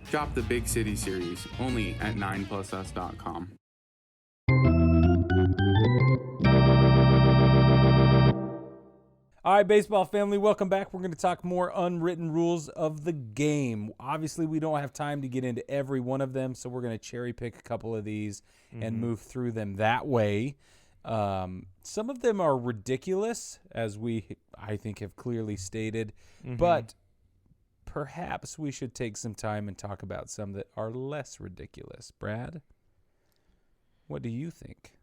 Speaker 5: Shop the Big City Series only at 9plusus.com.
Speaker 1: All right, baseball family, welcome back. We're going to talk more unwritten rules of the game. Obviously, we don't have time to get into every one of them, so we're going to cherry pick a couple of these and move through them that way. Some of them are ridiculous, as I think, have clearly stated, but perhaps we should take some time and talk about some that are less ridiculous. Brad, what do you think?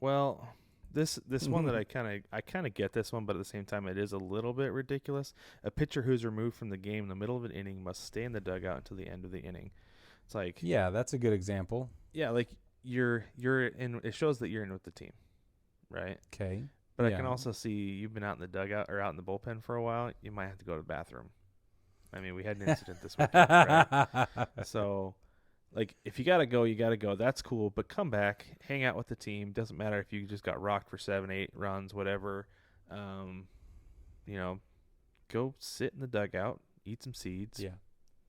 Speaker 2: Well, this one that I kind of get this one, but at the same time it is a little bit ridiculous. A pitcher who's removed from the game in the middle of an inning must stay in the dugout until the end of the inning. It's like,
Speaker 1: yeah, that's a good example.
Speaker 2: Yeah, like you're in. It shows that you're in with the team, right?
Speaker 1: Okay.
Speaker 2: But I can also see you've been out in the dugout or out in the bullpen for a while. You might have to go to the bathroom. I mean, we had an incident this weekend, right? So, like, if you gotta go, you gotta go. That's cool. But come back, hang out with the team. Doesn't matter if you just got rocked for 7, 8 runs, whatever. Go sit in the dugout, eat some seeds,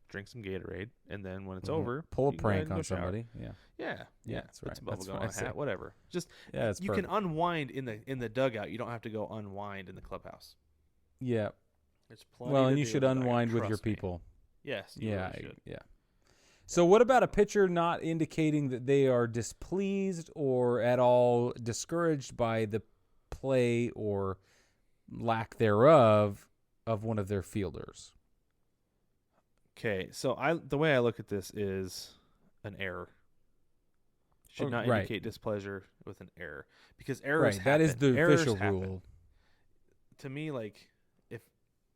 Speaker 2: drink some Gatorade, and then when it's over,
Speaker 1: pull a
Speaker 2: you can go ahead
Speaker 1: prank
Speaker 2: and
Speaker 1: on
Speaker 2: go shower.
Speaker 1: somebody.
Speaker 2: Yeah,
Speaker 1: that's
Speaker 2: put
Speaker 1: right.
Speaker 2: some
Speaker 1: That's
Speaker 2: bubble gum
Speaker 1: what
Speaker 2: on
Speaker 1: I
Speaker 2: a
Speaker 1: say.
Speaker 2: hat, whatever. Just
Speaker 1: that's
Speaker 2: you
Speaker 1: perfect.
Speaker 2: can unwind in the dugout. You don't have to go unwind in the clubhouse.
Speaker 1: Yeah.
Speaker 2: There's plenty.
Speaker 1: Well,
Speaker 2: to
Speaker 1: and you
Speaker 2: do
Speaker 1: should
Speaker 2: in the dugout,
Speaker 1: unwind with your
Speaker 2: trust me.
Speaker 1: people.
Speaker 2: Yes. You really should.
Speaker 1: Yeah. So what about a pitcher not indicating that they are displeased or at all discouraged by the play or lack thereof of one of their fielders?
Speaker 2: Okay, so the way I look at this is an error. Should not indicate displeasure with an error, because errors happen.
Speaker 1: That is the
Speaker 2: Errors
Speaker 1: official
Speaker 2: happen.
Speaker 1: rule.
Speaker 2: To me, like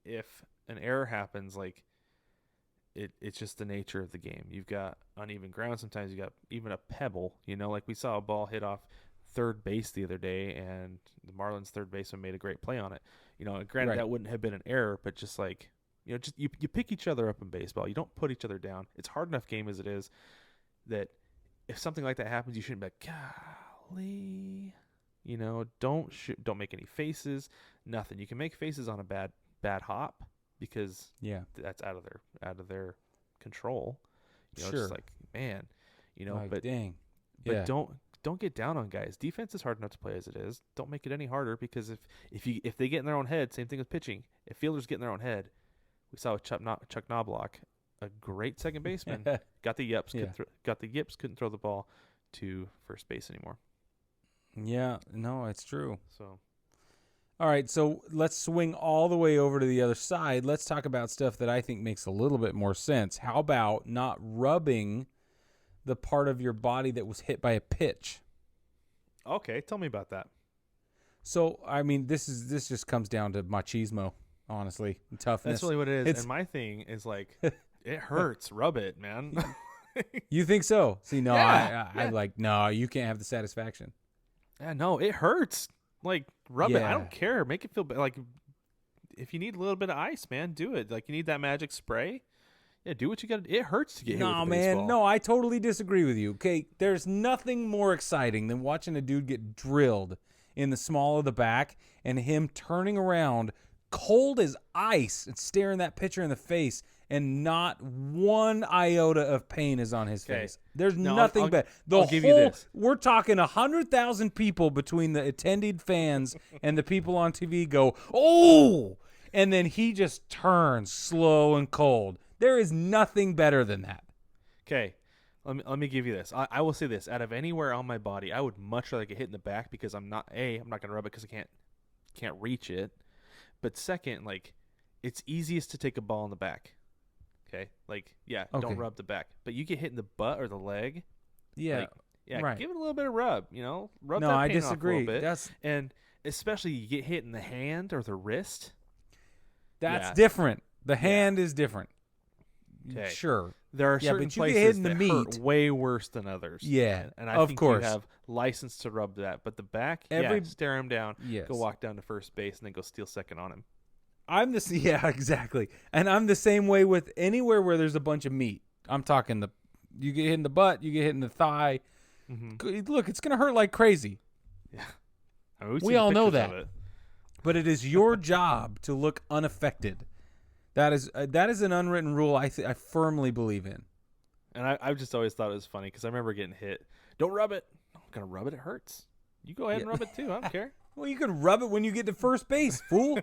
Speaker 2: if an error happens, like it's just the nature of the game. You've got uneven ground. Sometimes you got even a pebble. Like we saw a ball hit off third base the other day, and the Marlins third baseman made a great play on it. Granted that wouldn't have been an error, but just like just you pick each other up in baseball. You don't put each other down. It's a hard enough game as it is that if something like that happens, you shouldn't be like, golly. Don't make any faces. Nothing. You can make faces on a bad hop because that's out of their control.
Speaker 1: Sure.
Speaker 2: It's just like, man, but
Speaker 1: dang.
Speaker 2: But don't get down on guys. Defense is hard enough to play as it is. Don't make it any harder, because if they get in their own head, same thing with pitching. If fielders get in their own head, we saw with Chuck Knobloch, a great second baseman, got the yips, couldn't throw the ball to first base anymore.
Speaker 1: Yeah, no, it's true.
Speaker 2: So,
Speaker 1: all right, so let's swing all the way over to the other side. Let's talk about stuff that I think makes a little bit more sense. How about not rubbing the part of your body that was hit by a pitch?
Speaker 2: Okay, tell me about that.
Speaker 1: So, I mean, this just comes down to machismo, honestly, toughness.
Speaker 2: That's really what it is. And my thing is like, It hurts. Rub it, man.
Speaker 1: You think so? See, no,
Speaker 2: Yeah,
Speaker 1: I'm like, no, you can't have the satisfaction.
Speaker 2: Yeah, no, it hurts. Like, rub it. I
Speaker 1: Yeah.
Speaker 2: don't care. Make it feel like if you need a little bit of ice, man, do it. Like, you need that magic spray. Yeah, do what you got. It hurts to get hit
Speaker 1: No,
Speaker 2: with a
Speaker 1: man.
Speaker 2: baseball.
Speaker 1: No, I totally disagree with you. Okay, there's nothing more exciting than watching a dude get drilled in the small of the back and him turning around cold as ice and staring that pitcher in the face, and not one iota of pain is on his
Speaker 2: Okay.
Speaker 1: face. There's
Speaker 2: No,
Speaker 1: nothing
Speaker 2: I'll-
Speaker 1: better.
Speaker 2: I'll give you this.
Speaker 1: We're talking 100,000 people between the attended fans and the people on TV go, oh, and then he just turns slow and cold. There is nothing better than that.
Speaker 2: Okay, let me give you this. I will say this: out of anywhere on my body, I would much rather get hit in the back because I'm not gonna rub it because I can't reach it. But second, like, it's easiest to take a ball in the back. Okay, like, yeah,
Speaker 1: Okay.
Speaker 2: don't rub the back, but you get hit in the butt or the leg.
Speaker 1: Yeah.
Speaker 2: Like, yeah,
Speaker 1: right.
Speaker 2: give it a little bit of rub. Rub
Speaker 1: No,
Speaker 2: that
Speaker 1: I
Speaker 2: pain off a
Speaker 1: disagree.
Speaker 2: little bit.
Speaker 1: That's
Speaker 2: And especially you get hit in the hand or the wrist.
Speaker 1: That's
Speaker 2: Yeah.
Speaker 1: different. The hand is different.
Speaker 2: 'Kay.
Speaker 1: Sure.
Speaker 2: There are
Speaker 1: Yeah,
Speaker 2: certain
Speaker 1: but you get
Speaker 2: places
Speaker 1: hit in the
Speaker 2: that
Speaker 1: meat.
Speaker 2: hurt way worse than others.
Speaker 1: Yeah,
Speaker 2: and I
Speaker 1: of
Speaker 2: think
Speaker 1: course.
Speaker 2: you have license to rub that. But the back,
Speaker 1: Every-
Speaker 2: stare him down,
Speaker 1: Yes.
Speaker 2: go walk down to first base, and then go steal second on him.
Speaker 1: Yeah, exactly. And I'm the same way with anywhere where there's a bunch of meat. I'm talking you get hit in the butt, you get hit in the thigh.
Speaker 2: Mm-hmm.
Speaker 1: Look, it's going to hurt like crazy.
Speaker 2: Yeah, I mean, we've
Speaker 1: We
Speaker 2: seen
Speaker 1: all know
Speaker 2: pictures of
Speaker 1: that.
Speaker 2: it.
Speaker 1: But it is your job to look unaffected. That is an unwritten rule I firmly believe in.
Speaker 2: And I've just always thought it was funny because I remember getting hit. Don't rub it. I'm gonna rub it. It hurts. You go ahead and rub it too. I don't care.
Speaker 1: Well, you can rub it when you get to first base, fool.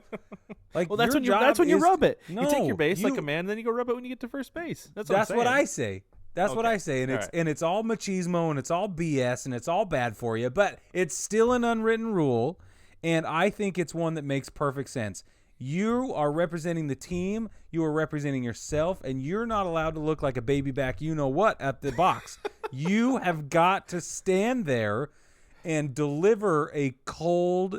Speaker 1: Like,
Speaker 2: Well, that's
Speaker 1: your
Speaker 2: when you
Speaker 1: job is-
Speaker 2: rub it.
Speaker 1: No,
Speaker 2: you take your base like
Speaker 1: you-
Speaker 2: a man, then you go rub it when you get to first base. That's what
Speaker 1: That's
Speaker 2: I'm
Speaker 1: what
Speaker 2: saying.
Speaker 1: I say. That's what
Speaker 2: Okay.
Speaker 1: I say, and
Speaker 2: All
Speaker 1: it's
Speaker 2: right.
Speaker 1: and it's all machismo and it's all BS and it's all bad for you, but it's still an unwritten rule, and I think it's one that makes perfect sense. You are representing the team, you are representing yourself, and you're not allowed to look like a baby back you know what at the box. You have got to stand there and deliver a cold,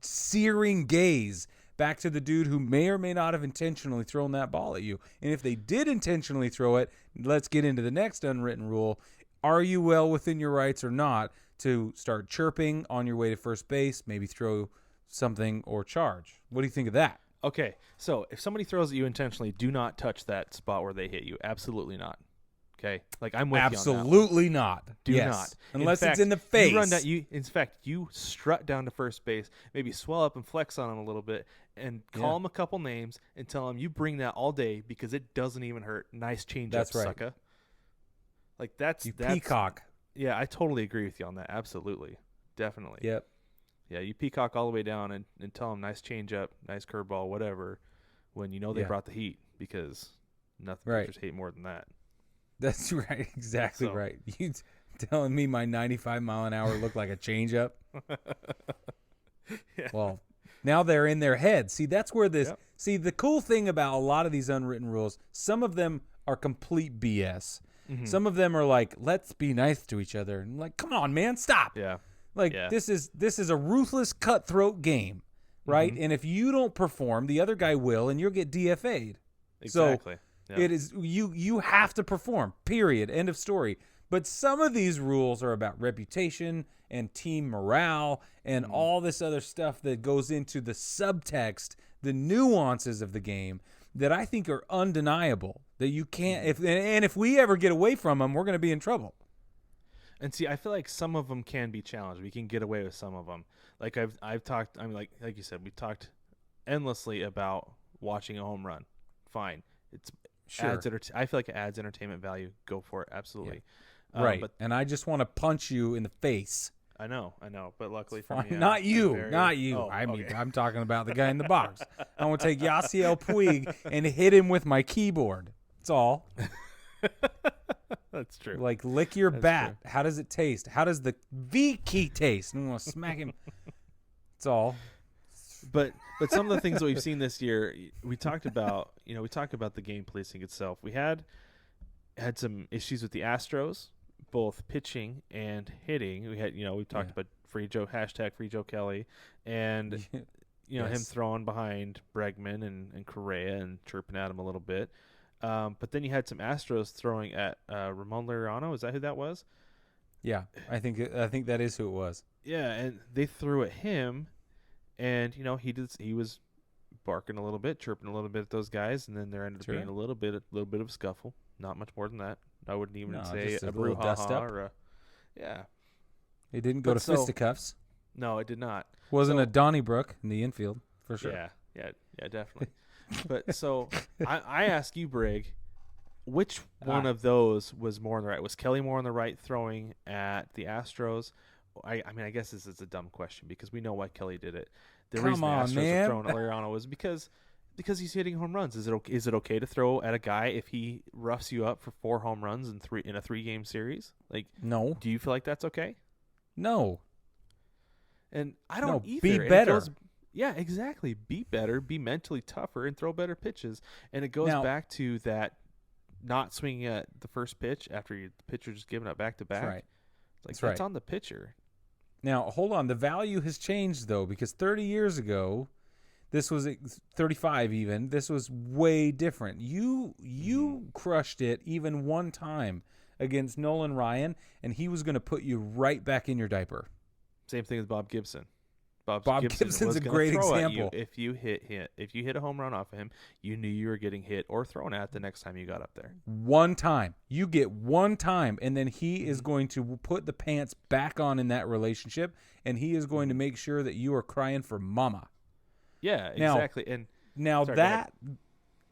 Speaker 1: searing gaze back to the dude who may or may not have intentionally thrown that ball at you. And if they did intentionally throw it, let's get into the next unwritten rule. Are you well within your rights or not to start chirping on your way to first base, maybe throw something or charge? What do you think of that?
Speaker 2: Okay, so if somebody throws at you intentionally, do not touch that spot where they hit you. Absolutely not. Okay, like I'm with you on that one.
Speaker 1: Absolutely not.
Speaker 2: Do
Speaker 1: Yes.
Speaker 2: not.
Speaker 1: Unless
Speaker 2: fact,
Speaker 1: it's in the face.
Speaker 2: You run down, in fact, you strut down to first base, maybe swell up and flex on him a little bit, and call him a couple names and tell him you bring that all day because it doesn't even hurt. Nice change
Speaker 1: That's
Speaker 2: up,
Speaker 1: right.
Speaker 2: sucka. Like that's
Speaker 1: Peacock.
Speaker 2: Yeah, I totally agree with you on that. Absolutely, definitely.
Speaker 1: Yep.
Speaker 2: Yeah, you peacock all the way down and tell them nice change up, nice curveball, whatever, when you know they
Speaker 1: Yeah.
Speaker 2: brought the heat because nothing
Speaker 1: Right.
Speaker 2: pitchers hate more than that.
Speaker 1: That's right. Exactly
Speaker 2: So-
Speaker 1: right. You telling me my 95 mile an hour looked like a changeup?
Speaker 2: Yeah.
Speaker 1: Well, now they're in their head. See, that's where this.
Speaker 2: Yep.
Speaker 1: See, the cool thing about a lot of these unwritten rules, some of them are complete BS.
Speaker 2: Mm-hmm.
Speaker 1: Some of them are like, let's be nice to each other. And like, come on, man, stop.
Speaker 2: Yeah.
Speaker 1: Like
Speaker 2: Yeah.
Speaker 1: this is a ruthless cutthroat game, right?
Speaker 2: Mm-hmm.
Speaker 1: And if you don't perform, the other guy will, and you'll get DFA'd.
Speaker 2: Exactly.
Speaker 1: So
Speaker 2: Yeah.
Speaker 1: it is you have to perform. Period. End of story. But some of these rules are about reputation and team morale and all this other stuff that goes into the subtext, the nuances of the game that I think are undeniable. That you can't if we ever get away from them, we're going to be in trouble.
Speaker 2: And see, I feel like some of them can be challenged. We can get away with some of them. Like I've talked. I mean, like you said, we've talked endlessly about watching a home run. Fine, it's
Speaker 1: Sure.
Speaker 2: I feel like it adds entertainment value. Go for it, absolutely.
Speaker 1: Right.
Speaker 2: But
Speaker 1: And I just want to punch you in the face.
Speaker 2: I know. But luckily for me,
Speaker 1: Not you.
Speaker 2: I'm
Speaker 1: Not you.
Speaker 2: Oh,
Speaker 1: I mean,
Speaker 2: okay.
Speaker 1: I'm talking about the guy in the box. I want to take Yasiel Puig and hit him with my keyboard. That's all.
Speaker 2: That's true.
Speaker 1: Like, lick your bat. How does it taste? How does the V key taste? I'm going to smack him. That's all.
Speaker 2: But some of the things that we've seen this year, we talked about. We talked about the game policing itself. We had some issues with the Astros, both pitching and hitting. We had, we talked about Free Joe Kelly, and him
Speaker 1: Yes.
Speaker 2: throwing behind Bregman and Correa and chirping at him a little bit. But then you had some Astros throwing at Ramon Laureano. Is that who that was?
Speaker 1: Yeah, I think that is who it was.
Speaker 2: Yeah, and they threw at him, and he was barking a little bit, chirping a little bit at those guys, and then there ended up being a little bit of a scuffle. Not much more than that. I wouldn't even say
Speaker 1: just
Speaker 2: a
Speaker 1: little dust up.
Speaker 2: or yeah.
Speaker 1: It didn't go to fisticuffs.
Speaker 2: No, it did not.
Speaker 1: Wasn't a Donnybrook in the infield for sure.
Speaker 2: Yeah, definitely. But so I ask you, Brig, which one of those was more on the right? Was Kelly more on the right throwing at the Astros? I mean, I guess this is a dumb question because we know why Kelly did it. The reason the Astros were throwing at Laureano was because he's hitting home runs. Is it okay to throw at a guy if he roughs you up for 4 home runs in a 3-game series? Like,
Speaker 1: no.
Speaker 2: Do you feel like that's okay?
Speaker 1: No.
Speaker 2: And I don't either.
Speaker 1: Be better.
Speaker 2: Yeah, exactly. Be better. Be mentally tougher and throw better pitches. And it goes back to that not swinging at the first pitch after the pitcher just giving up back to back.
Speaker 1: That's right.
Speaker 2: It's like that's on the pitcher.
Speaker 1: Now, hold on. The value has changed, though, because 30 years ago, this was 35 even. This was way different. You crushed it even one time against Nolan Ryan, and he was going to put you right back in your diaper.
Speaker 2: Same thing with Bob Gibson. Bob
Speaker 1: Gibson's a great example.
Speaker 2: If you hit a home run off of him, you knew you were getting hit or thrown at the next time you got up there.
Speaker 1: One time. You get one time, and then he is going to put the pants back on in that relationship, and he is going to make sure that you are crying for mama.
Speaker 2: Yeah, exactly.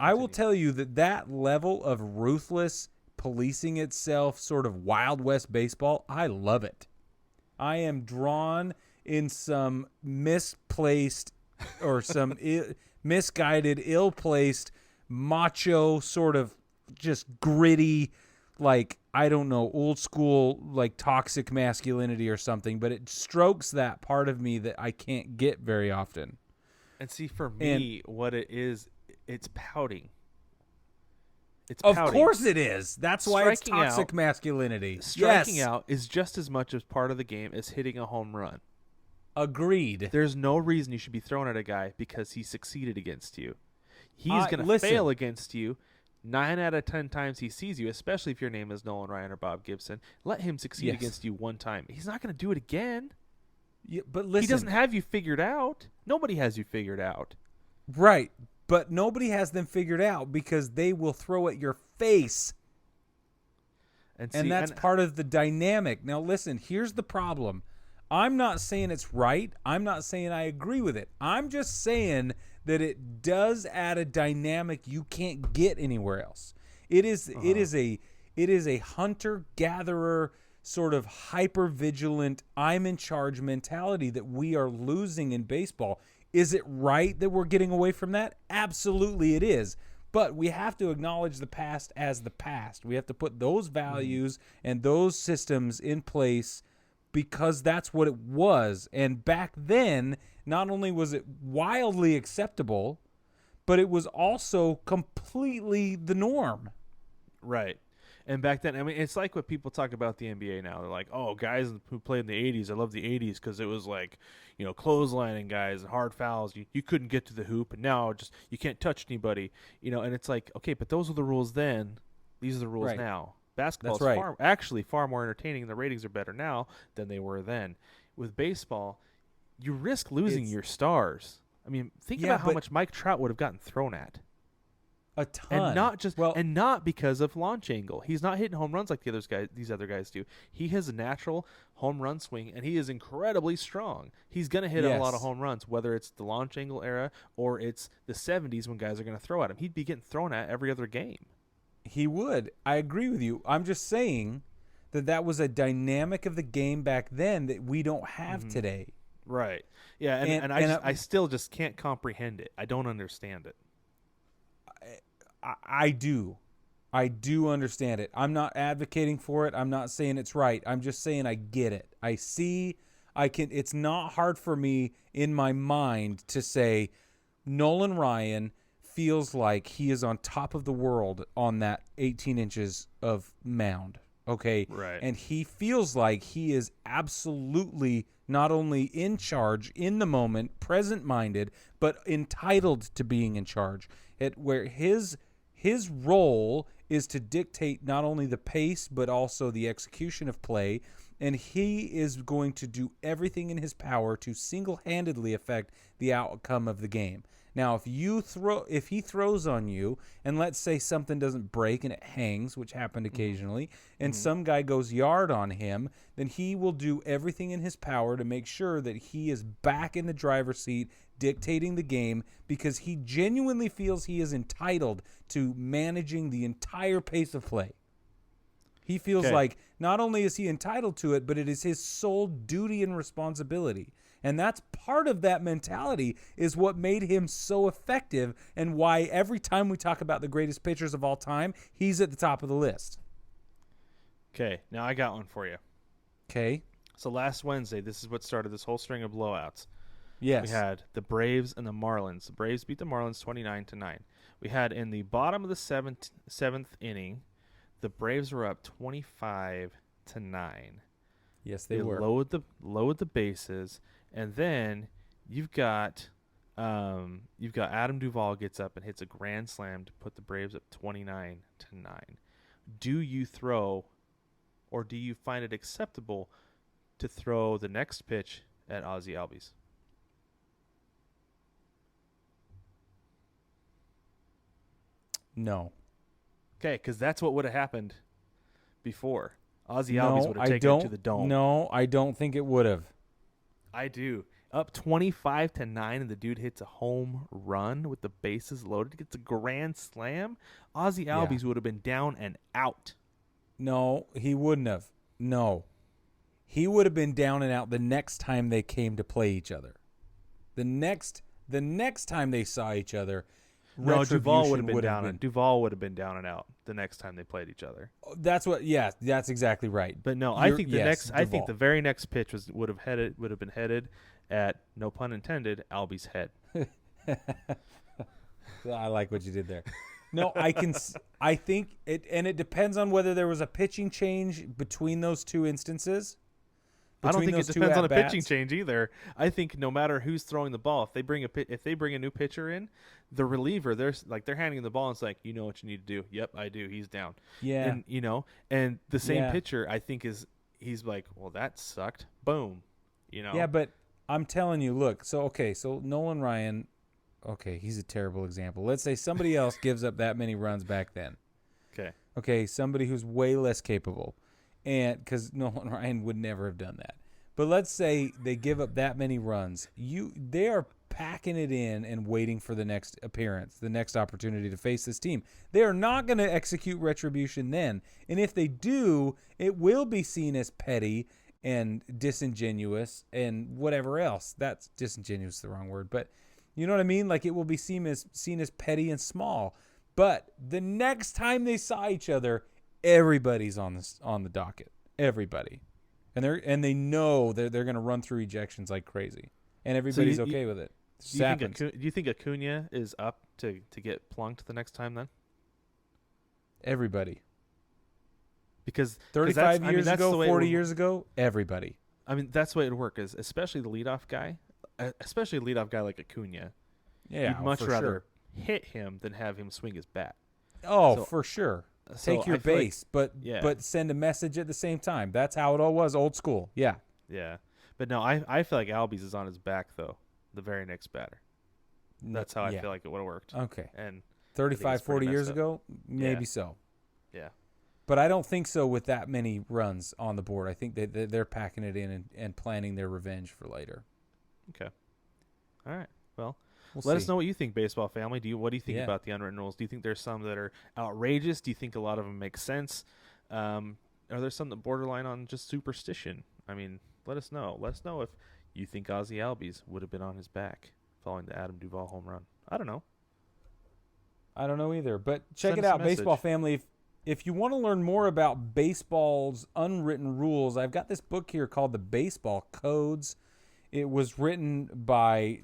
Speaker 1: I will tell you that level of ruthless policing itself, sort of Wild West baseball, I love it. I am drawn in some misplaced or some misguided, ill-placed, macho, sort of just gritty, like, I don't know, old school, like toxic masculinity or something, but it strokes that part of me that I can't get very often.
Speaker 2: And see, for me, what it is, it's pouting.
Speaker 1: Of course it is. That's why it's toxic masculinity.
Speaker 2: Striking out is just as much as part of the game as hitting a home run.
Speaker 1: Agreed.
Speaker 2: There's no reason you should be throwing at a guy because he succeeded against you. He's going to fail against you 9 out of 10 times he sees you, especially if your name is Nolan Ryan or Bob Gibson. Let him succeed against you one time. He's not going to do it again.
Speaker 1: Yeah, but listen,
Speaker 2: he doesn't have you figured out. Nobody has you figured out.
Speaker 1: Right. But nobody has them figured out because they will throw at your face. And that's part of the dynamic. Now, listen, here's the problem. I'm not saying it's right. I'm not saying I agree with it. I'm just saying that it does add a dynamic you can't get anywhere else. It is a hunter-gatherer sort of hyper-vigilant, I'm in charge mentality that we are losing in baseball. Is it right that we're getting away from that? Absolutely it is. But we have to acknowledge the past as the past. We have to put those values and those systems in place because that's what it was. And back then, not only was it wildly acceptable, but it was also completely the norm.
Speaker 2: Right. And back then, I mean, it's like what people talk about the NBA now. They're like, oh, guys who played in the 80s, I love the 80s because it was like, clotheslining guys and hard fouls. You couldn't get to the hoop, and now just you can't touch anybody. And it's like, okay, but those were the rules then. These are the rules now. Basketball is far more entertaining, and the ratings are better now than they were then. With baseball, you risk losing your stars. I mean, think about how much Mike Trout would have gotten thrown at.
Speaker 1: A ton.
Speaker 2: And not because of launch angle. He's not hitting home runs like these other guys do. He has a natural home run swing, and he is incredibly strong. He's going to hit a lot of home runs, whether it's the launch angle era or it's the 70s when guys are going to throw at him. He'd be getting thrown at every other game.
Speaker 1: He would. I agree with you. I'm just saying that was a dynamic of the game back then that we don't have today.
Speaker 2: Right. Yeah, and I still just can't comprehend it. I don't understand it.
Speaker 1: I do understand it. I'm not advocating for it. I'm not saying it's right. I'm just saying I get it. It's not hard for me in my mind to say Nolan Ryan feels like he is on top of the world on that 18 inches of mound. Okay.
Speaker 2: Right.
Speaker 1: And he feels like he is absolutely not only in charge in the moment, present minded, but entitled to being in charge. Where his His role is to dictate not only the pace but also the execution of play, and he is going to do everything in his power to single-handedly affect the outcome of the game. Now, if he throws on you, and let's say something doesn't break and it hangs, which happened occasionally, and some guy goes yard on him, then he will do everything in his power to make sure that he is back in the driver's seat dictating the game, because he genuinely feels he is entitled to managing the entire pace of play. He feels like not only is he entitled to it, but it is his sole duty and responsibility. And that's part of that mentality is what made him so effective, and why every time we talk about the greatest pitchers of all time, he's at the top of the list.
Speaker 2: Okay, now I got one for you.
Speaker 1: Okay.
Speaker 2: So last Wednesday, this is what started this whole string of blowouts.
Speaker 1: Yes.
Speaker 2: We had the Braves and the Marlins. The Braves beat the Marlins 29-9. We had in the bottom of the seventh inning, the Braves were up 25-9.
Speaker 1: Yes, they were.
Speaker 2: Lowered the bases, and then you've got Adam Duvall gets up and hits a grand slam to put the Braves up 29-9. Do you throw, or do you find it acceptable to throw the next pitch at Ozzie Albies?
Speaker 1: No.
Speaker 2: Okay, because that's what would have happened before. Ozzie Albies would have taken it to the dome.
Speaker 1: No, I don't think it would have.
Speaker 2: I do. Up 25-9, and the dude hits a home run with the bases loaded, gets a grand slam. Ozzie Albies would have been down and out.
Speaker 1: No, he wouldn't have. No. He would have been down and out the next time they came to play each other. The next time they saw each other,
Speaker 2: no, Duvall would have been
Speaker 1: down.
Speaker 2: Duvall would have been down and out the next time they played each other.
Speaker 1: That's exactly right.
Speaker 2: But no, I think the very next pitch would have been headed at, no pun intended, Albie's head.
Speaker 1: I like what you did there. No, I think it, and it depends on whether there was a pitching change between those two instances.
Speaker 2: I don't think it depends on a pitching change either. I think no matter who's throwing the ball, if they bring a new pitcher in, the reliever, they're handing the ball and it's like, you know what you need to do. Yep, I do. He's down.
Speaker 1: Yeah.
Speaker 2: And and the same pitcher, I think he's like, well, that sucked. Boom.
Speaker 1: Yeah, but I'm telling you, look. So Nolan Ryan, he's a terrible example. Let's say somebody else gives up that many runs back then. Okay, somebody who's way less capable. And because Nolan Ryan would never have done that. But let's say they give up that many runs. They are packing it in and waiting for the next appearance, the next opportunity to face this team. They are not going to execute retribution then. And if they do, it will be seen as petty and disingenuous and whatever else. That's disingenuous is the wrong word. But you know what I mean? Like, it will be seen as petty and small. But the next time they saw each other, everybody's on the docket. Everybody. And they know they're going to run through ejections like crazy. And everybody's okay with it.
Speaker 2: Do you think Acuna is up to get plunked the next time then?
Speaker 1: Everybody.
Speaker 2: Because
Speaker 1: 35 years ago, 40 years ago, everybody.
Speaker 2: I mean, that's the way it would work, is especially the leadoff guy, like Acuna.
Speaker 1: Yeah,
Speaker 2: you'd much rather hit him than have him swing his bat.
Speaker 1: Oh, for sure. Take your base,
Speaker 2: but
Speaker 1: send a message at the same time. That's how it all was, old school. Yeah.
Speaker 2: Yeah. But no, I feel like Albies is on his back, though, the very next batter. That's how I feel like it would have worked.
Speaker 1: Okay.
Speaker 2: And
Speaker 1: 35, 40 years ago, maybe so.
Speaker 2: Yeah.
Speaker 1: But I don't think so with that many runs on the board. I think they're packing it in and planning their revenge for later.
Speaker 2: Okay. All right. Well,
Speaker 1: We'll
Speaker 2: let
Speaker 1: see.
Speaker 2: us know what you think, baseball family. What do you think about the unwritten rules? Do you think there's some that are outrageous? Do you think a lot of them make sense? Are there some that borderline on just superstition? I mean, let us know. Let us know if you think Ozzie Albies would have been on his back following the Adam Duvall home run. I don't know.
Speaker 1: I don't know either. But check
Speaker 2: Send
Speaker 1: it
Speaker 2: us a
Speaker 1: out, baseball
Speaker 2: message.
Speaker 1: family. If you want to learn more about baseball's unwritten rules, I've got this book here called The Baseball Codes. It was written by,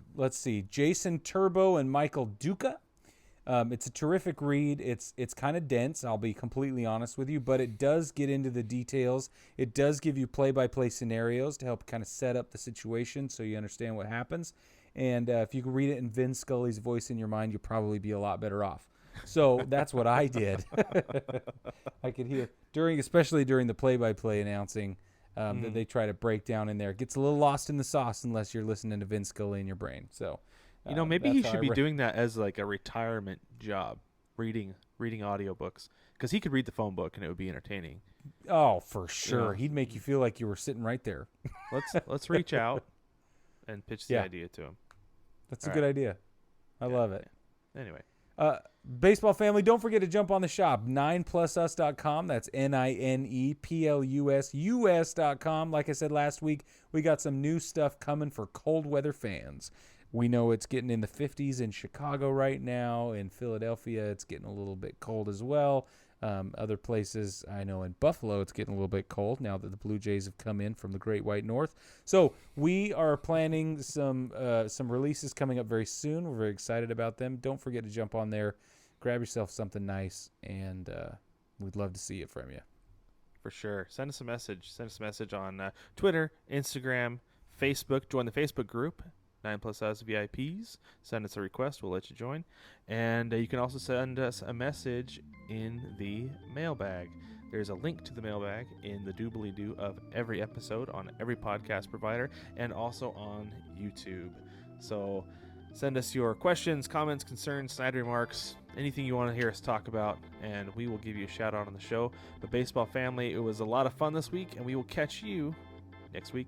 Speaker 1: Jason Turbo and Michael Duca. It's a terrific read. It's kind of dense, I'll be completely honest with you, but it does get into the details. It does give you play-by-play scenarios to help kind of set up the situation so you understand what happens. And if you can read it in Vin Scully's voice in your mind, you'll probably be a lot better off. So that's what I did. I could hear especially during the play-by-play announcing that they try to break down in there. It gets a little lost in the sauce unless you're listening to Vince Scully in your brain. So,
Speaker 2: maybe he should be doing that as like a retirement job, reading audiobooks, because he could read the phone book and it would be entertaining.
Speaker 1: Oh, for sure. He'd make you feel like you were sitting right there.
Speaker 2: Let's reach out and pitch the idea to him.
Speaker 1: That's a good idea. I love it.
Speaker 2: Anyway.
Speaker 1: Baseball family, don't forget to jump on the shop, 9plusus.com. That's NINEPLUS.com. Like I said last week, we got some new stuff coming for cold weather fans. We know it's getting in the 50s in Chicago right now. In Philadelphia, it's getting a little bit cold as well. Other places, I know in Buffalo, it's getting a little bit cold now that the Blue Jays have come in from the Great White North. So we are planning some releases coming up very soon. We're very excited about them. Don't forget to jump on there, grab yourself something nice, and we'd love to see it from you.
Speaker 2: For sure. Send us a message. Send us a message on Twitter, Instagram, Facebook. Join the Facebook group. 9plusus VIPs. Send us a request. We'll let you join. And you can also send us a message in the mailbag. There's a link to the mailbag in the doobly-doo of every episode on every podcast provider and also on YouTube. So send us your questions, comments, concerns, snide remarks, anything you want to hear us talk about, and we will give you a shout-out on the show. But baseball family, it was a lot of fun this week, and we will catch you next week.